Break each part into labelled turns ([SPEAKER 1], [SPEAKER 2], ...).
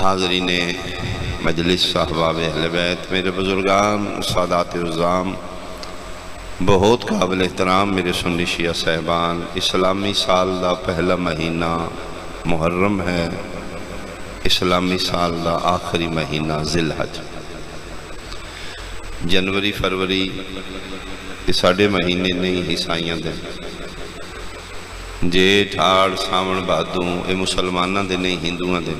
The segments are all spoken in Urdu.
[SPEAKER 1] حاضرین مجلس، صحابہ اہل بیت، میرے بزرگان، سادات عظام، بہت قابل احترام میرے سنی شیعہ صاحبان، اسلامی سال دا پہلا مہینہ محرم ہے، اسلامی سال دا آخری مہینہ ذی الحج۔ جنوری فروری یہ ساڑھے مہینے نہیں عیسائیاں دے، جیٹھ ہاڑ ساون بھادوں یہ مسلماناں دے نہیں ہندوؤں دے۔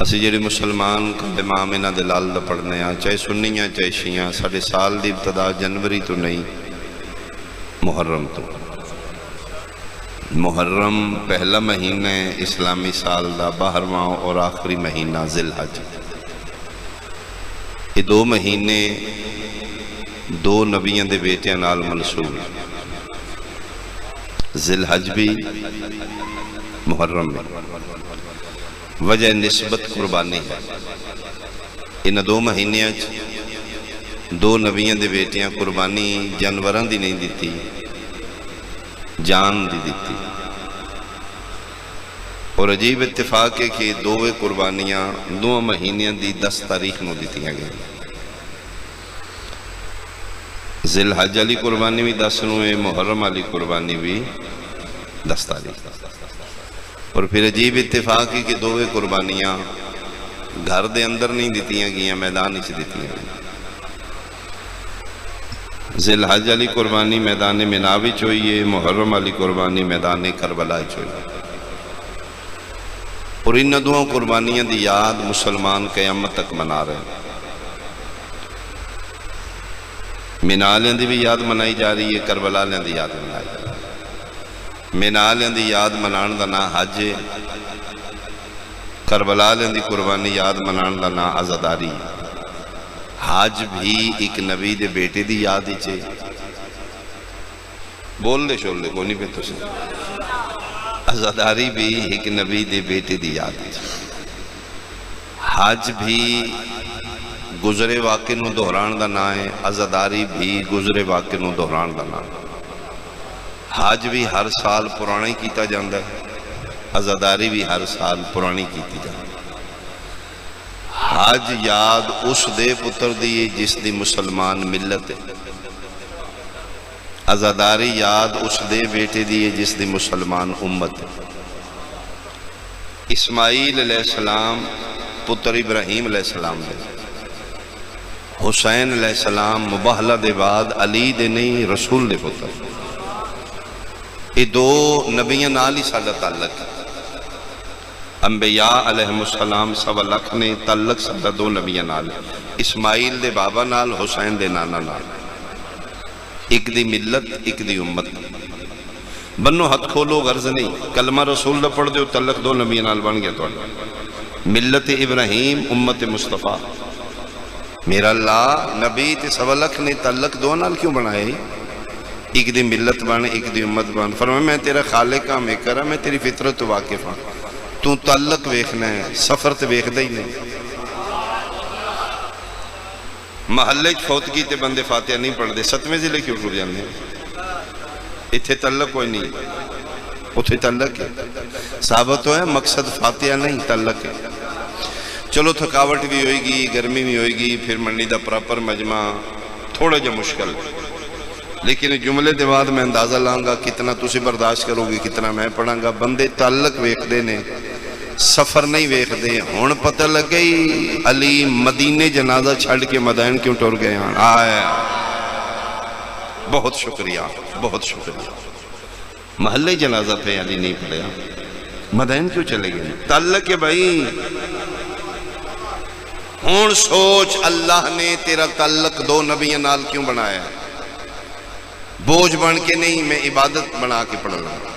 [SPEAKER 1] اسی جڑے مسلمان کلمہ آمنہ دے لال دا پڑھنے ہیں، چاہے سنیاں چاہے شیعہ، ساڑھے سال دی ابتدا جنوری تو نہیں محرم تو۔ محرم پہلا مہینہ اسلامی سال دا 12واں اور آخری مہینہ ذی الحج۔ یہ دو مہینے دو نبیوں دے بیٹیاں نال منسوب، ذی الحج بھی محرم بھی۔ وجہ نسبت قربانی ہے، ان دو مہینیاں دو نبیوں دے بیٹیاں قربانی جانوراں دی نہیں دیتی، جان دی دیتی۔ اور عجیب اتفاق ہے کہ دووے قربانیاں دو مہینیاں دی 10 تاریخ نو دیتی ہیں گئے۔ ذی الحج علی قربانی بھی 10 نو ہے، محرم علی قربانی بھی 10 تاریخ۔ اور پھر عجیب اتفاق ہے کہ دووے قربانیاں گھر دے اندر نہیں دیتیاں گئیاں، میدان ہی دیتی ہیں گئیاں۔ ذی الحج علی قربانی میدان مناوی چوئیے، محرم علی قربانی میدان کربلا چوئیے۔ اور ان دو قربانیاں دی یاد مسلمان قیامت تک منا رہے ہیں۔ منالیں دی بھی یاد منائی جا رہی ہے، کربلا لیں دی یاد منائی جا رہی ہے۔ منالیں دی یاد منان دا نا حج، کربلا لیں دی قربانی یاد منان دا نا عزاداری۔ حج بھی ایک نبی دے بیٹے دی یاد ہی چھے، بول دے شول دے کو نہیں پہ تو سے۔ عزاداری بھی ایک نبی دے بیٹے دی یاد ہی چھے۔ حج بھی گزرے واقع نو دہران دا نا ہے، عزاداری بھی گزرے واقع نو دہران دا نا ہے۔ حج بھی ہر سال پرانی کیتا جاندہ ہے، عزاداری بھی ہر سال پرانی کیتی جاندہ ہے۔ حج یاد اس دے پتر دیئے جس دی مسلمان ملت ہے، عزاداری یاد اس دے بیٹے دیئے جس دی مسلمان امت ہے۔ اسماعیل علیہ السلام پتر ابراہیم علیہ السلام دے، حسین علیہ السلام مباہلہ دے بعد علی دے نہیں رسول دے پتر۔ یہ دو نبیاں نال ہی سادہ تعلق ہے۔ انبیاء علیہ السلام سوا لکھ نے تعلق سادہ دو نبیاں نال، اسماعیل دے بابا نال، حسین دے نانا نال۔ ایک دی ملت، ایک دی امت۔ بنو ہاتھ کھولو غرض نہیں، کلمہ رسول دا پڑھ دیو تعلق دو نبیاں نال بن گیا تو ملت ابراہیم، امت مصطفیٰ۔ میرا اللہ نبی تے سوا لکھ نے تعلق دو نال کیوں بنائے؟ ایک دی ملت بن، ایک دی امت بن۔ فرمایا میں تیرا خالق ہاں، میں کرا، میں تیری فطرت تو واقف ہاں۔ تو تعلق ویکھنا ہے، سفر تے ویکھ دے ہی نہیں۔ محلے فوتگی تے بندے فاتحہ نہیں پڑھ دے، 7ویں ضلع کیوں ٹر جانے؟ اتھے تعلق کوئی نہیں، اتھے تعلق ہے۔ ثابت ہو ہے مقصد فاتحہ نہیں، تعلق ہے۔ چلو تھکاوٹ بھی ہوئے گی، گرمی بھی ہوئے گی، پھر منڈی دا پراپر مجمع تھوڑا جا مشکل، لیکن جملے دے بعد میں اندازہ لاؤں گا کتنا تسی برداشت کرو گی، کتنا میں پڑھاں گا۔ بندے تعلق ویکھ دے نے، سفر نہیں ویکھ دے۔ ہون پتہ لگ گئی علی مدینے جنازہ چھڑ کے مدین کیوں ٹر گئے ہیں؟ آیا بہت شکریہ، بہت شکریہ۔ محلے جنازہ پہ علی نہیں پڑھیا، مدین کیوں چلے گئے؟ تعلق ہے بھائی۔ ہون سوچ اللہ نے تیرا تعلق دو نبیوں نال کیوں بنایا ہے؟ بوجھ بن کے نہیں، میں عبادت بنا کے پڑھ رہا ہوں۔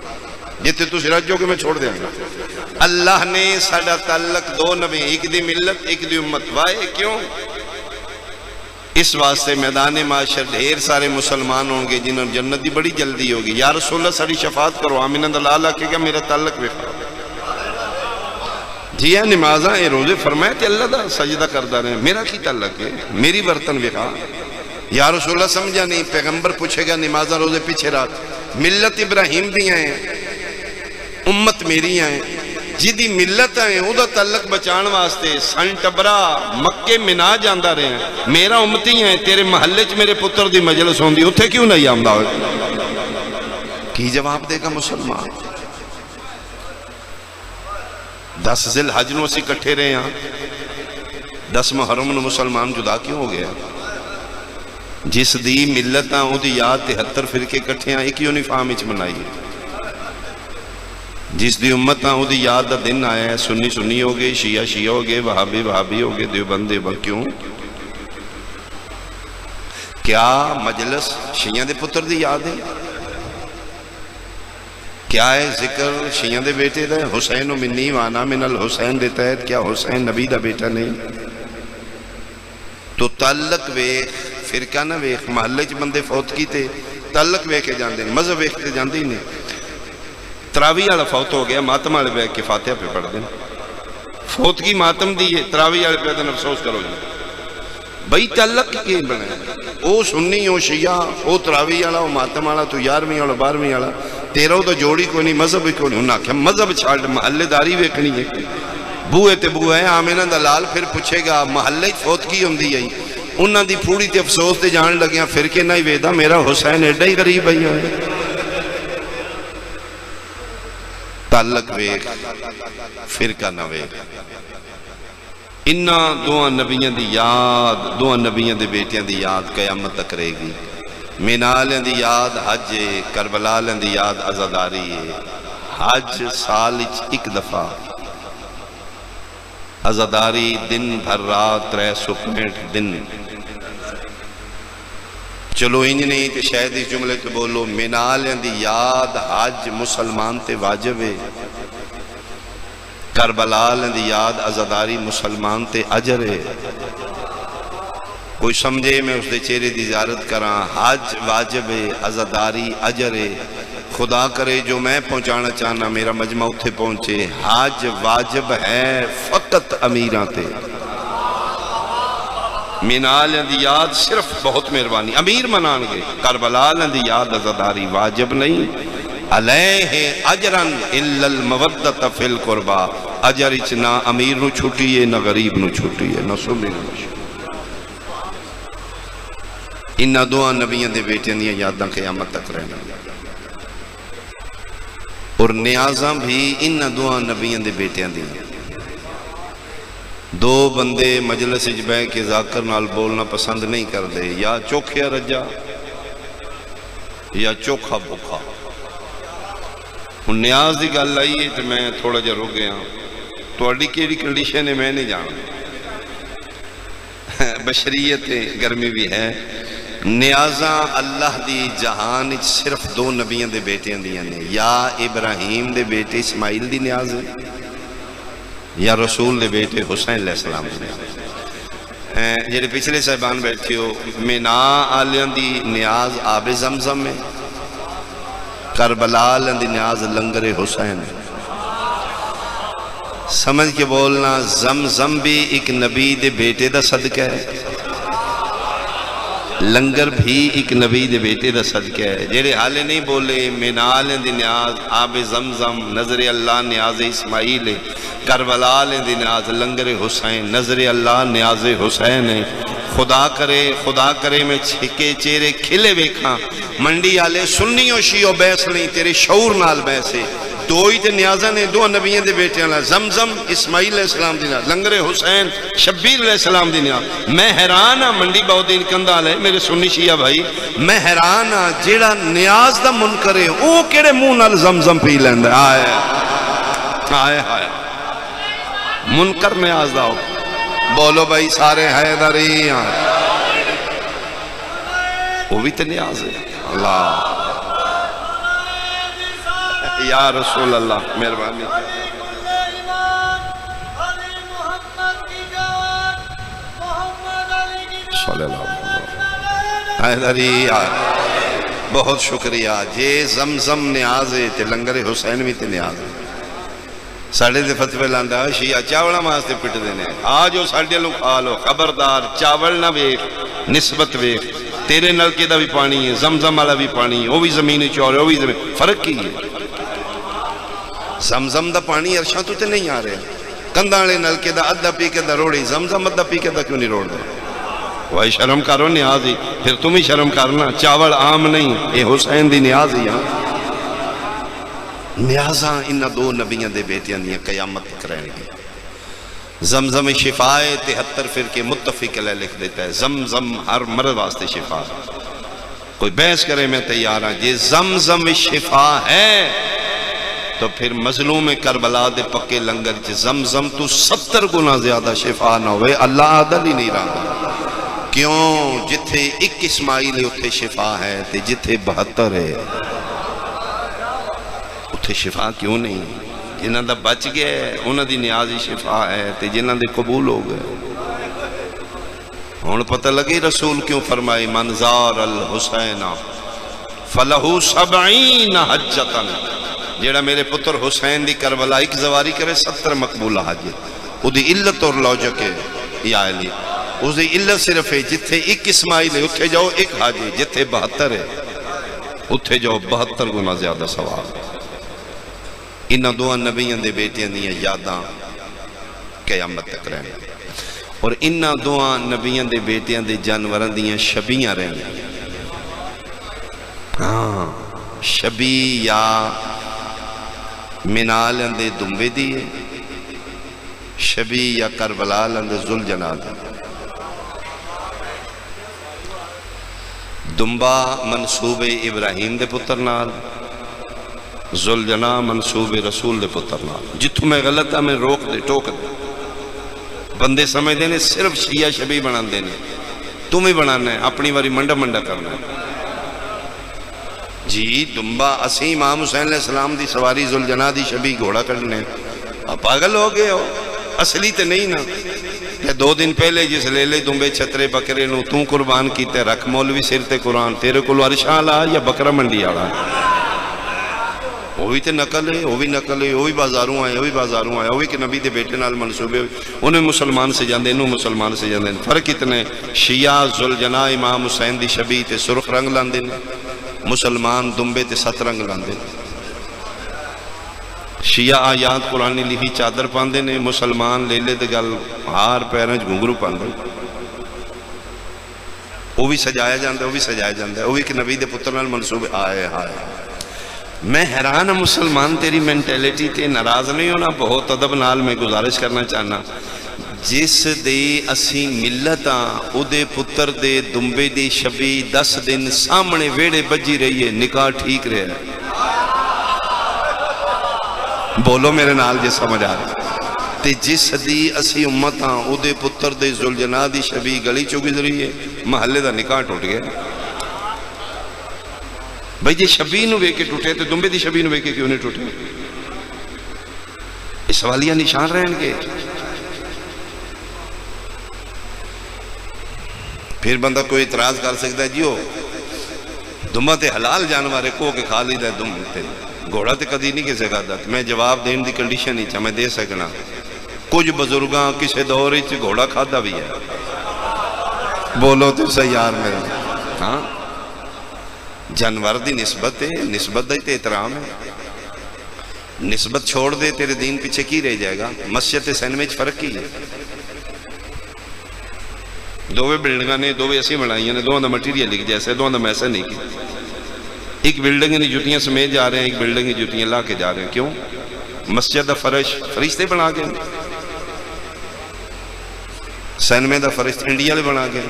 [SPEAKER 1] جتے تو سراجو کے میں چھوڑ دیں گا۔ اللہ نے ساڑھا تعلق دو نبی، ایک دی ملت، ایک دی امت۔ وائے کیوں؟ اس واسطے میدان معاشر ڈھیر سارے مسلمان ہوں گے جنہوں جنت دی بڑی جلدی ہوگی۔ یا رسول اللہ ساڑھی شفاعت کرو، آمینہ دلال آکے گا میرا تعلق ویکھا۔ جی ہے نمازاں اے روزے فرمائے تے اللہ دا سجدہ کردہ رہے، میرا کی تعلق ہے؟ میری برتن ویکھا۔ یا رسول اللہ سمجھا نہیں، پیغمبر پوچھے گا نمازاں روزے پیچھے رات، ملت ابراہیم دی ہیں، امت میری ہیں، جدی ملت ہے وہ تعلق بچان واسطے سن ٹبرا مکے منا جاندہ رہے ہیں، میرا امتی ہیں، تیرے محلے چ میرے پتر دی مجلس ہوندی اتھے کیوں نہیں آمدہ ہوئے؟ کی جواب دے گا مسلمان؟ 10 ذی الحج نو اسی کٹھے رہے ہیں، 10 محرم نو مسلمان جدا کیوں ہو گیا؟ جس دی ملتاں او دی یاد 73 فرقے کٹھے ہیں، ایک یونیفارم اچ منائی ہے۔ جس دی امتاں او دی یاد دا دن آیا ہے، سنی سنی ہو گئے، شیعہ شیعہ ہو گئے، وہابی وہابی ہو گئے، دیوبند دیوبند، کیوں؟ کیا مجلس شیعہ دے پتر دی یاد ہے؟ کیا ہے ذکر شیعہ دے بیٹے دا حسین و منی وانا من الحسین دے تحت؟ کیا حسین نبی دا بیٹا نہیں؟ تو تعلق ویخ، فرقہ نہ ویخ، محلے چ بندے فوت کی تے تعلق ویخ کے جاندے ہیں، مذہب ویخ کے جاندے ہی نہیں۔ تراویح والا فوت ہو گیا، ماتم والے بیٹھ کے فاتحہ پہ پڑھ دیں، فوت کی ماتم دی ہے، تراویح والے پہ دن افسوس کرو جی بھئی تعلق کی بنے؟ او سنی او شیعہ، او تراویح والا، او ماتم والا، تو 11ویں والا 12ویں والا، تیرہ تو جوڑی کو نہیں، مذہب کو نہیں۔ انہاں کہا مذہب چھاڑ، محلے داری ویکھنی ہے، بوئے تے بوئے ہیں، آمینہ دلال پھر پوچھے گا محلے فوت کی ہوندی ہے، انہاں دی پھوڑی تے افسوس تے جان لگیاں، فرقے نہیں ویدہ میرا حسین ایڈا ہی غریب ہے۔ تعلق ویک، فرقہ نہ ویک۔ انہاں دوہاں نبیان دی یاد، دوہاں نبیان دے بیٹیاں دی یاد قیامت تک رہے گی۔ مینالیاں دی یاد حج ہے، کربلالیاں دی یاد عزاداری ہے۔ حج سال ایک دفعہ، عزاداری دن بھر رات 365 دن۔ چلو انج نہیں تے شاید اس جملے تو بولو، مینالیاں دی یاد حج مسلمان تے واجب ہے، کربلالیاں دی یاد عزاداری مسلمان تے اجر ہے۔ کوئی سمجھے میں اس دے چہرے دی زیارت کراں، حج واجب ہے، عزاداری اجر ہے۔ خدا کرے جو میں پہنچانا چاہنا میرا مجمع اتھے پہنچے۔ حج واجب ہے فقط امیراں تے، مینالیاں دی یاد صرف بہت مہربانی امیر منان گے، کربلالیاں دی یاد عزاداری واجب نہیں۔ علیہ اجرن الا المودۃ فی القربا، اجر اچ نہ امیر نو چھٹی ہے، نہ غریب نو چھٹی ہے، نہ سنی نو چھٹی ہے۔ انہاں دوہاں نبیان دے بیٹیاں دیاں یاداں قیامت تک رہنا، اور نیازاں بھی انہاں دوہاں نبیان دے بیٹیاں دیاں۔ دو بندے مجلس وچ بیٹھ کے ذاکر نال بولنا پسند نہیں کردے، یا چوکھیا رجا یا چوکھا بھوکھا۔ ہن نیاز دی گل آئی ہے تو میں تھوڑا جا رک گیا، تہاڈی کیڑی کنڈیشن ہے میں نہیں جاندا، بشریت گرمی بھی ہے۔ نیازاں اللہ دی جہان صرف دو نبیان دے بیٹیاں دیاں نے، یا ابراہیم دے بیٹے اسماعیل دی نیاز ہے، یا رسول دے بیٹے حسین علیہ السلام دی نیاز ہے۔ جیڑے پچھلے صاحبان بیٹھے ہو، مینا آلیاں دی نیاز آب زمزم ہے، کربلا آلیاں دی نیاز لنگر حسین ہے۔ سمجھ کے بولنا، زمزم بھی ایک نبی دے بیٹے دا صدقہ ہے، لنگر بھی ایک نبی دے بیٹے دا صدقہ ہے۔ جیڑے حالے نہیں بولے، مینال دی نیاز آب زمزم، نظر اللہ نیاز اسماعیل ہے، کربلا دی نیاز لنگر حسین، نظر اللہ نیاز حسین ہے۔ خدا کرے میں چھکے چہرے کھلے ویکھاں، منڈی آلے سنی و شیعہ بیس نہیں، تیرے شعور نال بیسے۔ دو ہی تے نیازہ نے، دو نبیوں دے بیٹے اللہ، زمزم اسماعیل علیہ السلام دی نیاز، لنگر حسین شبیر علیہ السلام دی نیاز۔ میں حیران ہاں، منڈی بہودین کندال ہے میرے سنی شیعہ بھائی، میں حیران ہاں جیڑا نیاز دا منکر ہے او کیڑے منہ نال زمزم پی لیندا ہے۔ آئے منکر نیاز دا ہو، بولو بھائی سارے حیدری ہیں، وہ بھی تے نیاز ہے۔ اللہ یا رسول اللہ مہربانی، صلی اللہ علیہ وسلم۔ حیدری بہت شکریہ جے زمزم نیاز ہے تے لنگر حسین بھی تے نیاز ہے۔ ساڑھے دے فتوے لاندا شیعہ چاوڑا ماستے پٹ دینے، آجو ساڑھے لوگ کھا لو، خبردار چاول نہ ویکھ، نسبت ویکھ، تیرے نلکے دا بھی پانی ہے، زمزم والا بھی پانی ہے، وہ بھی زمین چور ہے، وہ بھی زمین، فرق کی ہے؟ زمزم دا پانی عرشاں تو تے نہیں آ رہے، کندھاں والے نلکے دا ادھا پی کے دا روڑی، زمزم ادھا پی کے دا کیوں نہیں روڑ دے؟ وہی شرم کرو نیاز ہی، پھر تم ہی شرم کرنا، چاول عام نہیں، یہ حسین دی نیاز ہی ہاں۔ نیازاں انہاں دو نبیاں دے بیٹیاں دیاں قیامت تک رہن گی۔ زمزم شفا ہے، 73 فرقے متفق علیہ لکھ دیتا ہے، زمزم ہر مرض واسطے شفا۔ کوئی بحث کرے میں تیار ہاں، یہ زمزم شفا ہے تو پھر مظلوم کربلا دے پکے لنگر چ زمزم تو 70 گنا زیادہ شفا نہ ہوئے، اللہ عادل ہی نہیں رہا۔ کیوں؟ جتھے ایک اسماعیل ہے اتھے شفا ہے، تے جتھے 72 ہے اتھے شفا کیوں نہیں؟ جنہاں دا بچ گئے انہاں دی نیازی شفا ہے، تے جنہاں دے قبول ہو گئے۔ ہون پتہ لگے رسول کیوں فرمائے من زار الحسین فلہو 70 حجتاً، جیڑا میرے پتر حسین دی کربلا ایک زواری کرے 70 مقبولہ حج۔ او دی علت اور لوجک ہے یا علی، اس دی علت صرف ہے جتھے ایک اسماعیل ہے اتھے جاؤ ایک حج ہے، جتھے 72 ہے اتھے جاؤ 72 گنا زیادہ ثواب۔ انہاں دو نبیاں دے بیٹیاں دیاں یاداں قیامت تک رہنے، اور انہاں دو نبیاں دے بیٹیاں دے جانوراں دیاں شبیاں رہنے۔ ہاں شبی یا منال اندے دنبے دیئے، شبی یا کربلال اندے ذوالجناد۔ دنبا منصوب ابراہیم دے پتر نال، ذوالجنا منصوب رسول دے پتر نال۔ جتھوں میں غلط ہے میں روک دے ٹوک دے، بندے سمجھ دینے صرف شیعہ شبی بنا دینے، تم ہی بنانا ہے، اپنی واری منڈا منڈا کرنا ہے۔ جی دنبا اسی امام حسین علیہ السلام دی سواری ذوالجنا دی شبی گھوڑا کرنے، آپ پاگل ہو گئے ہو؟ اصلی تے نہیں نا کہ 2 دن پہلے جس لے لے دنبے چھترے بکرے نو توں قربان کیتے، رکھ مولوی سر تے قرآن، تیرے کو عرشاں لا یا بکرہ منڈی آلا؟ وہ بھی تے نقل ہے، وہ بھی نقل ہے، وہ بھی بازاروں آئے، وہ بھی بازاروں آئے، وہ بھی کہ نبی دے بیٹے نال منصوبے انہیں مسلمان سے جاندے، انہوں مسلمان سے جاندے۔ فرق اتنے شیعہ ذوالجنا امام حسین دی شبی تے سرخ رنگ لاندے، مسلمان دنبے تے 7 رنگ لاندے۔ شیعہ آیات قرآنی لکھی چادر پاندے نے، مسلمان لیلے دے گل ہار پیرنج گھنگرو پاندے۔ وہ بھی سجایا جاندے، وہ بھی سجایا جاندے، وہ بھی کہ نبی دے پتر نال منصوبے آئے آئے۔ میں حیران مسلمان تیری مینٹیلیٹی تے ناراض نہیں ہونا، بہت ادب نال میں گزارش کرنا چاہنا۔ جس دے اسی ملتاں او دے پتر دے دنبے دی شبی 10 دن سامنے ویڑے بجی رہی ہے، نکاح ٹھیک رہے ہے۔ بولو میرے نال جے سمجھ آ رہا۔ تے جس دی اسی امتاں او دے پتر دے ذوالجنا دی شبی گلی چو گزری ہے، محلے دا نکاح ٹوٹ گیا۔ بھئی جے شبی نو وے کے ٹوٹے تو دنبے دی شبی نو وے کے کیوں نہیں ٹوٹے؟ اس سوالیہ نشان رہن گے۔ پھر بندہ کوئی اعتراض کر سکتا ہے جیو دنبا تے حلال جانور ہے کو کے کھا لی دا دنبا تے گھوڑا تے کدی نہیں کسے گا دا۔ میں جواب دین دی کنڈیشن ہی چاہ میں دے سکنا، کچھ بزرگاں کسے دور ہی گھوڑا کھادا بھی ہے۔ بولو تو سیار میرا ہاں جانور دی نسبت ہے، نسبت دی تے احترام ہے۔ نسبت چھوڑ دے تیرے دین پیچھے کی رہ جائے گا؟ مسجد سینڈوچ فرق کی ہے؟ دووے بلڈنگاں نے دووے اسی بنائی ہیں، دوواں دا مٹیریل لکھ جیسے، دوواں دا میسا نہیں کی۔ ایک بلڈنگ نے جوتیاں سمیت جا رہے ہیں، ایک بلڈنگ نے جوتیاں لا کے جا رہے ہیں۔ کیوں؟ مسجد دا فرش فرشتے بنا گئے، سینمے دا فرش انڈیا لے بنا گئے۔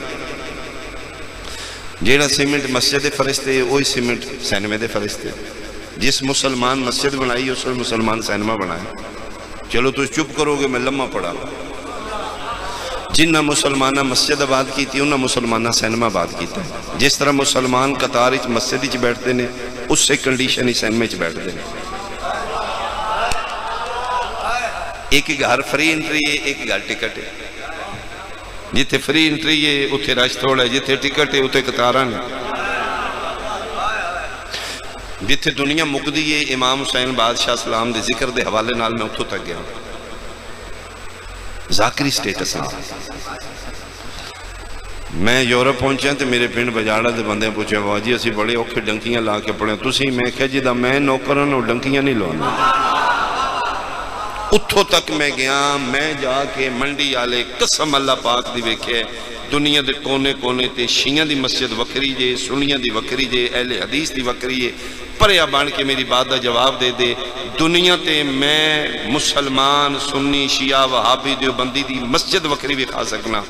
[SPEAKER 1] جیڑا سیمنٹ مسجد دے فرشتے وہی سیمنٹ سینمے دے فرشتے۔ جس مسلمان مسجد بنائی اس میں مسلمان سینما بنائے۔ چلو تو چپ کرو گے میں لمحہ پڑھا۔ جنہ مسلمانہ مسجد آباد کی تھی انہ مسلمانہ سینما آباد کیتا ہے۔ جس طرح مسلمان قطار اچ مسجد اچ بیٹھتے ہیں اس سے کنڈیشن ہی سینما اچ بیٹھتے ہیں۔ ایک گھر فری انٹری ہے، ایک گھر ٹکٹ ہے۔ جتھے فری انٹری ہے اتھے رش تھوڑا ہے، جتھے ٹکٹ ہے اتھے قطاران ہے۔ جتھے دنیا مقدی ہے امام حسین بادشاہ اسلام دے ذکر دے حوالے نال میں اتھو تک گیا ذاکری سٹیٹس نال۔ میں یورپ پہنچا تو میرے پنڈ بجاڑا دے بندے پوچھے واجی اسی بڑے اوکھے ڈنکیاں لا کے پڑھیں تسی، میں کہا جی دا میں نوکرن اور ڈنکیاں نہیں لوانا۔ اتھوں تک میں گیا، میں جا کے منڈی آلے قسم اللہ پاک دی ویکھے دنیا دے کونے کونے تے شیعہ دی مسجد وکری جے، سنیاں دی وکری جے، اہل حدیث دی وکری جے، پریا بان کے میری بات دا جواب دے دے دنیا تے میں مسلمان سنی شیعہ وہابی دیوبندی دی مسجد وکری بھی کھا سکنا،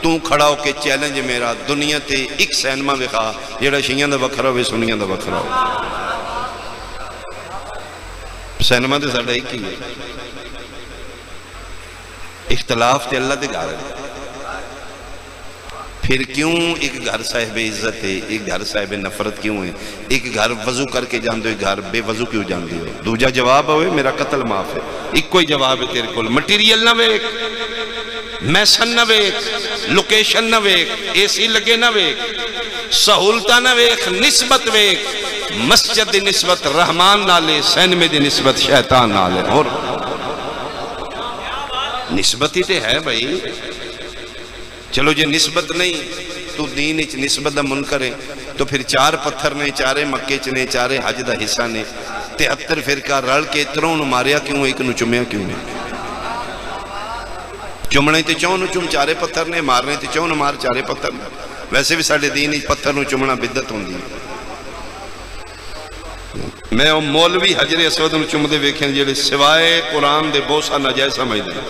[SPEAKER 1] تو کھڑا ہو کے چیلنج میرا دنیا تے ایک سینما وکھا جیڑا شیعہ دا وکھرا ہوئے سنیاں دا وکھرا ہوئے۔ سینما تے ساڑھا ایک ہی ہے، اختلاف تے اللہ دے گھر ہے، پھر کیوں ایک گھر صاحب عزت ہے، ایک گھر صاحب نفرت کیوں ہے؟ ایک گھر وضو کر کے جان دو، ایک گھر بے وضو کیوں جان دو؟ دوجہ جواب ہوئے میرا قتل معاف ہے، ایک کوئی جواب ہے تیرے کول، مٹیریل نہ ویک، میسن نہ ویک، لوکیشن نہ ویک، اے سی لگے نہ ویک، سہولتہ نہ ویک، نسبت ویک، مسجد دی نسبت رحمان نالے، سینمے دی نسبت شیطان نالے، اور نسبت ہی تے ہے بھائی۔ چلو جے نسبت نہیں تو دین اچ نسبت دا منکر ہے تو پھر چار پتھر نے، چارے مکے چنے، چارے حج دا حصہ نے، 73 فرقہ رل کے ترون ماریا کیوں، ایک نو چمیا کیوں نے؟ چمنے تے چون چم چارے پتھر نے، مارنے تے چون مار چارے پتھر نے۔ ویسے بھی ساڑھے دین اچ پتھر نو چمنا بدت ہوں دی۔ میں او مولوی حجر اسود نو چم دے ویکھیں جیڑے سوائے قرآن دے بوسا ناجائز سمجھ دے،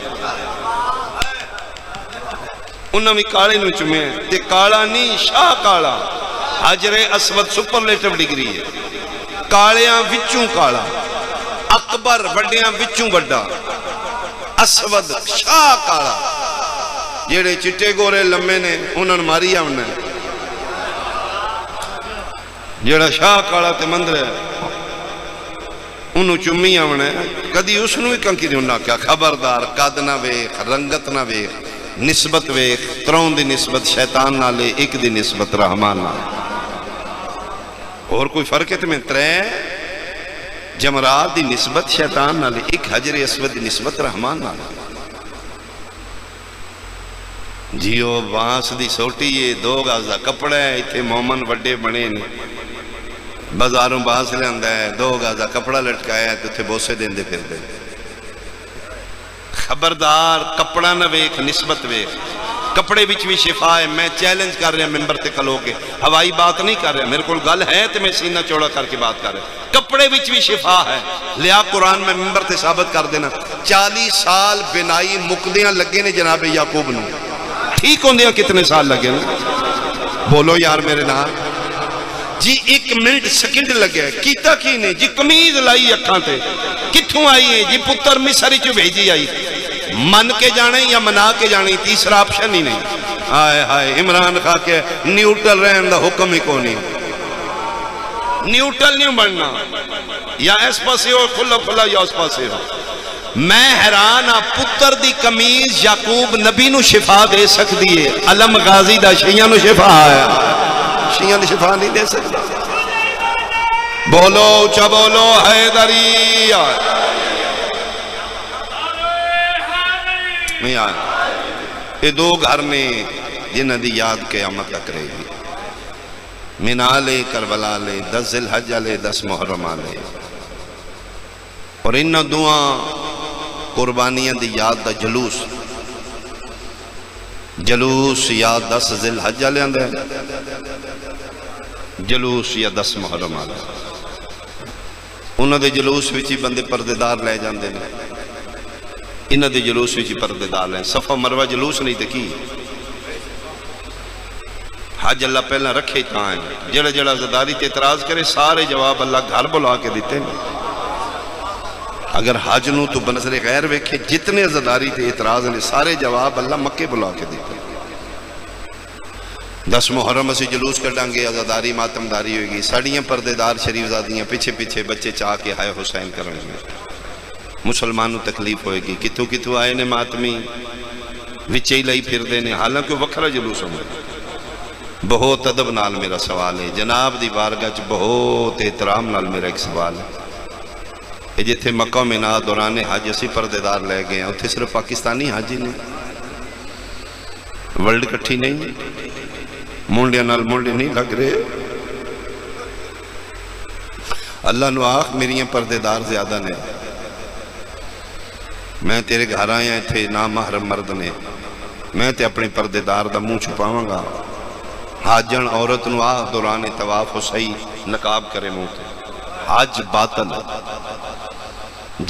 [SPEAKER 1] انہوں نے کالے نو چمے تے کالا نہیں شاہ کالا، حجر اسود سپرلیٹو ڈگری ہے، کالیاں وچوں کالا، اکبر وڈیاں وچوں وڈا، اسود شاہ کالا، جیڑے چٹے گورے لمے نے انہوں نے ماری آمنا ہے، جیڑا شاہ کالا تے مندر ہے انہوں چمی آمنا ہے، کدی اس نو ہی کنکی دیوں نہ کیا، خبردار قد نہ ویخ، رنگت نہ ویخ، نسبت ویخ، ترون دی نسبت شیطان نالے، ایک دی نسبت رحمان نالے، اور کوئی فرق ہے تمہیں؟ ترے جمرات دی نسبت شیطان نالے، ایک حجر اسود دی نسبت رحمان نالے۔ جیو بانس دی سوٹی ہے، 2 گز دا کپڑا ہے، ایتھے مومن وڈے بنے نے، بازاروں بانس لے آندا ہے، 2 گز دا کپڑا لٹکایا ہے تو تھے بوسے دین دے پھر دے۔ خبردار کپڑا نہ ویک، نسبت ویک، کپڑے بچ بھی شفا ہے۔ میں چیلنج کر رہا ممبر تے کھلو کے، ہوائی بات نہیں کر رہا، میرے کو گل ہے تو میں سینہ چوڑا کر کے بات کر رہا، کپڑے بچ بھی شفا ہے۔ لیا قرآن میں ممبر تے ثابت کر دینا، 40 سال بنائی مقدیاں لگے نے جناب یعقوب نو، ٹھیک ہوندیاں کتنے سال لگے نا؟ بولو یار میرے نام جی، 1 منٹ سیکنڈ لگے، کیتا کی نے جی؟ قمیض لائی اکھاں تے، کتھوں آئی ہے جی؟ پتر مصر چوں بھیجی آئی، من کے جانے یا منا کے جانے، تیسرا آپشن ہی نہیں۔ ہائے ہائے، عمران خان کے نیوٹرل رہن دا حکم ہی کو نہیں، نیوٹرل نہیں بننا، یا اس پاسے ہو کھلا کھلا یا اس پاسے ہو۔ میں حیران ہاں، پتر دی قمیض یعقوب نبی نو شفا دے سکتی ہے، علم غازی دا شیعہ نو شفا ہے، شیعہ نو شفا نہیں دے سکتا۔ بولو اچھا بولو حیدری، نہیں آئے۔ یہ 2 گھر نے جنہ دی یاد قیامت تک رہے گی، مینا لے، کربلا لے، 10 ذی الحج لے، 10 محرم لے، اور انہاں دعاں قربانیاں دی یاد دا جلوس، جلوس یا 10 ذی الحج لے آندے، جلوس یا 10 محرم لے، انہاں دے جلوس وچی بندے پردیدار لے جاندے نے، انہاں دے جلوس وچی پردیدار لے، صفا مروہ جلوس نہیں دیکھی، حج اللہ پہلا رکھے کہاں ہے، جڑا جڑا زداری تے اعتراض کرے سارے جواب اللہ گھر بلا کے دیتے ہیں۔ اگر حج نو تو بنظر غیر ویکھے جتنے زداری تے اعتراض نے سارے جواب اللہ مکے بلا کے دیتے ہیں۔ 10 محرم سے جلوس کر ڈانگے، ازاداری ماتمداری ہوئے گی، ساڑیاں پردیدار شریف زادیاں پیچھے پیچھے بچے چاہ کے ہائے حسین کریں گے، مسلمانوں تکلیف ہوئے گی، کتوں کتوں آئے نے ماتمی وچے ہی لئی پھر دینے، حالانکہ وکھرا جلوس ہوئے۔ بہت ادب نال میرا سوال ہے، جناب دی بارگاہ چ بہت احترام نال میرا ایک سوال ہے، یہ جتھے مکہ مینا دوران حج اسی پردیدار لے گئے ہیں، اتھے صرف پاکستانی حاجی نے، ورلڈ کٹھی نہیں، مونڈیاں نال مونڈے نہیں لگ رہے۔ اللہ نو آخ میریاں پردیدار زیادہ نے، میں تیرے گھر آیا اتنے نا محرم مرد نے، میں تے اپنے پردیدار دا منہ چھپاواں گا۔ حاجن عورت نو آہ دوران طواف ہو صحیح نقاب کرے منہ تے، حج باطل ہے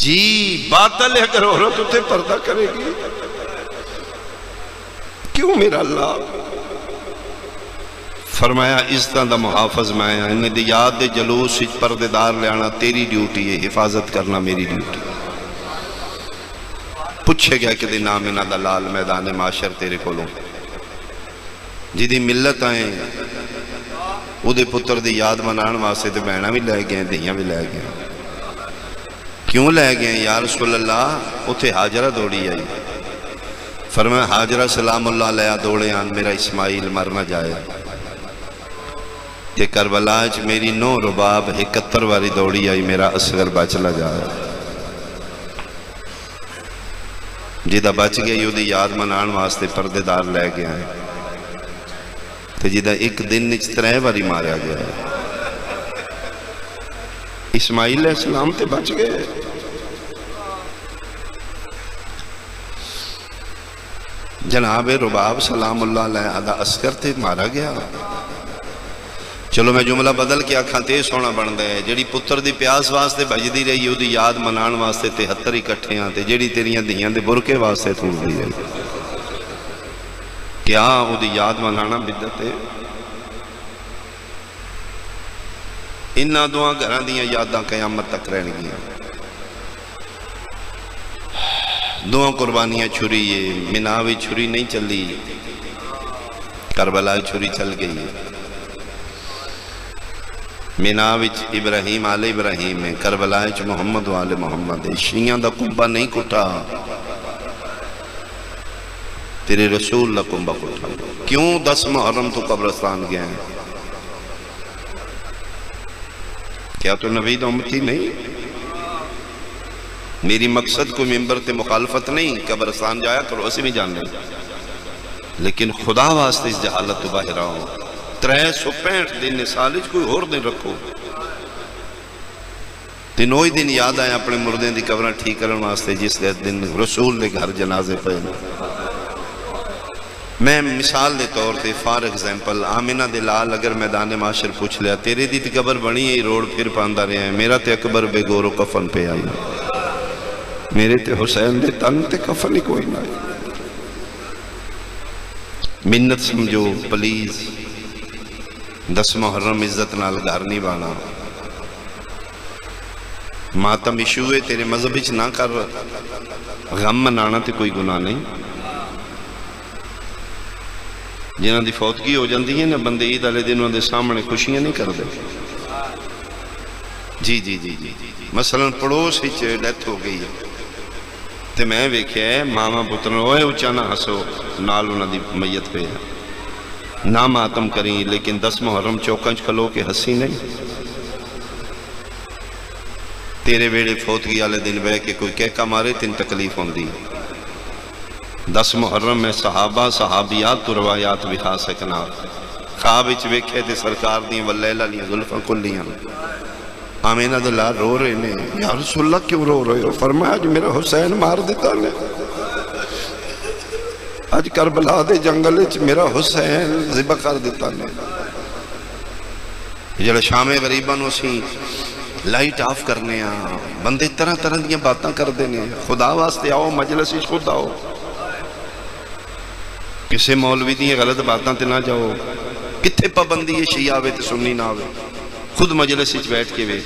[SPEAKER 1] جی، باطل ہے اگر عورت اتنے پردہ کرے گی۔ کیوں میرا اللہ؟ فرمایا عزتاں دا محافظ میں آیا، انہیں دی یاد دے جلوس وچ پردیدار لے آنا تیری ڈیوٹی ہے، حفاظت کرنا میری ڈیوٹی۔ پوچھے گیا کہ دی نام انہاں دا لال میدان معاشر تیرے کولوں، جی دی ملت آئیں او دے پتر دی یاد منان واسطے تے بہناں بھی لے گئے دھیاں بھی لے گئے۔ کیوں لے گئے یا رسول اللہ؟ اتھے حاجرہ دوڑی آئی، فرمایا حاجرہ سلام اللہ علیہ دوڑے آن میرا اسماعیل مر نہ جائے۔ کہ کربلا وچ میری نو رباب 71 واری دوڑی آئی میرا اصغر بچ نہ جائے۔ جیدہ بچ گیا یوں دی یاد منان واسطے پردیدار لے گیا ہے، تو جیدہ ایک دن نچ 3 واری ماریا گیا ہے۔ اسماعیل علیہ السلام تے بچ گئے، جناب رباب سلام اللہ علیہ دا اصغر تے مارا گیا۔ چلو میں جملہ بدل کے آکھاں تے سونا بن دے، جیڑی پتر دی پیاس واسطے بجدی رہی او دی یاد منان واسطے 73 اکٹھے ہاں، تے جیڑی تیریاں دیاں دے برکے واسطے تھوڑ دی رہی، کیا او دی یاد منانا بدت ہے؟ انہاں دعا گھراں دیاں یاداں قیامت تک رہن گیاں۔ دعا قربانیاں چھری ہے، مناوی چھری نہیں چلی، کربلا چھری چل گئی ہے۔ مناوچ ابراہیم آل ابراہیم ہے، کربلاء محمد وآل محمد ہے، شیعہ دا کنبہ نہیں کٹا، تیرے رسول دا کنبہ کٹا۔ کیوں 10 محرم تو قبرستان گیا ہے؟ کیا تو نبی دا امتی نہیں؟ میری مقصد کو ممبر تے مخالفت نہیں، قبرستان جایا کرو اسے بھی جان نہیں، لیکن خدا واسطے اس جہالت تو باہر آؤ۔ 365 دن سالج کوئی اور دن رکھو، تینوئی دن یاد آئے اپنے مردیں دی قبریں ٹھیک کرن واسطے، جس دن رسول نے گھر جنازے پہ۔ میں مثال دے طور تے فار ایگزامپل آمینہ دے لال اگر میدان معاشر پوچھ لیا تیرے دی تی قبر بنی ہے روڈ پھر پاندہ رہے ہیں، میرا تے اکبر بے گور و کفن پہ آئی، میرے تے حسین دے تن تے کفن ہی کوئی نہ۔ منت سمجھو پلیز، 10 محرم عزت نال گھر نہیں بانا، ماتم ایشوئے تیرے مذہب ہچ نہ کر، غم منانا تے کوئی گناہ نہیں۔ جنہاں دی فوتگی ہو جاندی ہے نا بندے عید والے دن انہاں دے سامنے خوشیاں نہیں کر دے۔ جی جی جی جی مثلا پڑوس وچ ڈیتھ ہو گئی ہے تے میں ویکھیا ہے ماما پتر اوئے اچا نہ ہسو نال انہاں دی میت پہ نہ ماتم کریں، لیکن 10 محرم چوکنچ کھلو کے ہسی نہیں۔ تیرے ویڑے فوتگی والے دن بہ کے کوئی کہہ کا مارے تین تکلیف ہوندی۔ 10 محرم میں صحابہ صحابیات تو روایات بکھا سکنا، خواب وچ ویکھے تے سرکار دیاں واللیلہ لیاں زلفاں کھلیاں، آمینہ دلال رو رہے نے، یا رسول اللہ کیوں رو رہے ہو؟ فرمایا جو میرا حسین مار دیتا نے، آج کربلا دے جنگل وچ میرا حسین ذبح کر دیتا نے۔ جڑا شام غریباں نو سی لائٹ آف کرنے ہاں، بندے طرح طرح دیاں باتاں کر دینے، خدا واسطے آؤ مجلس وچ خود آؤ، کسے مولوی دیاں غلط باتاں تے نہ جاؤ۔ کتھے پابندی ہے شیعہ آوے تے سنی نہ آوے؟ خود مجلس وچ بیٹھ کے وے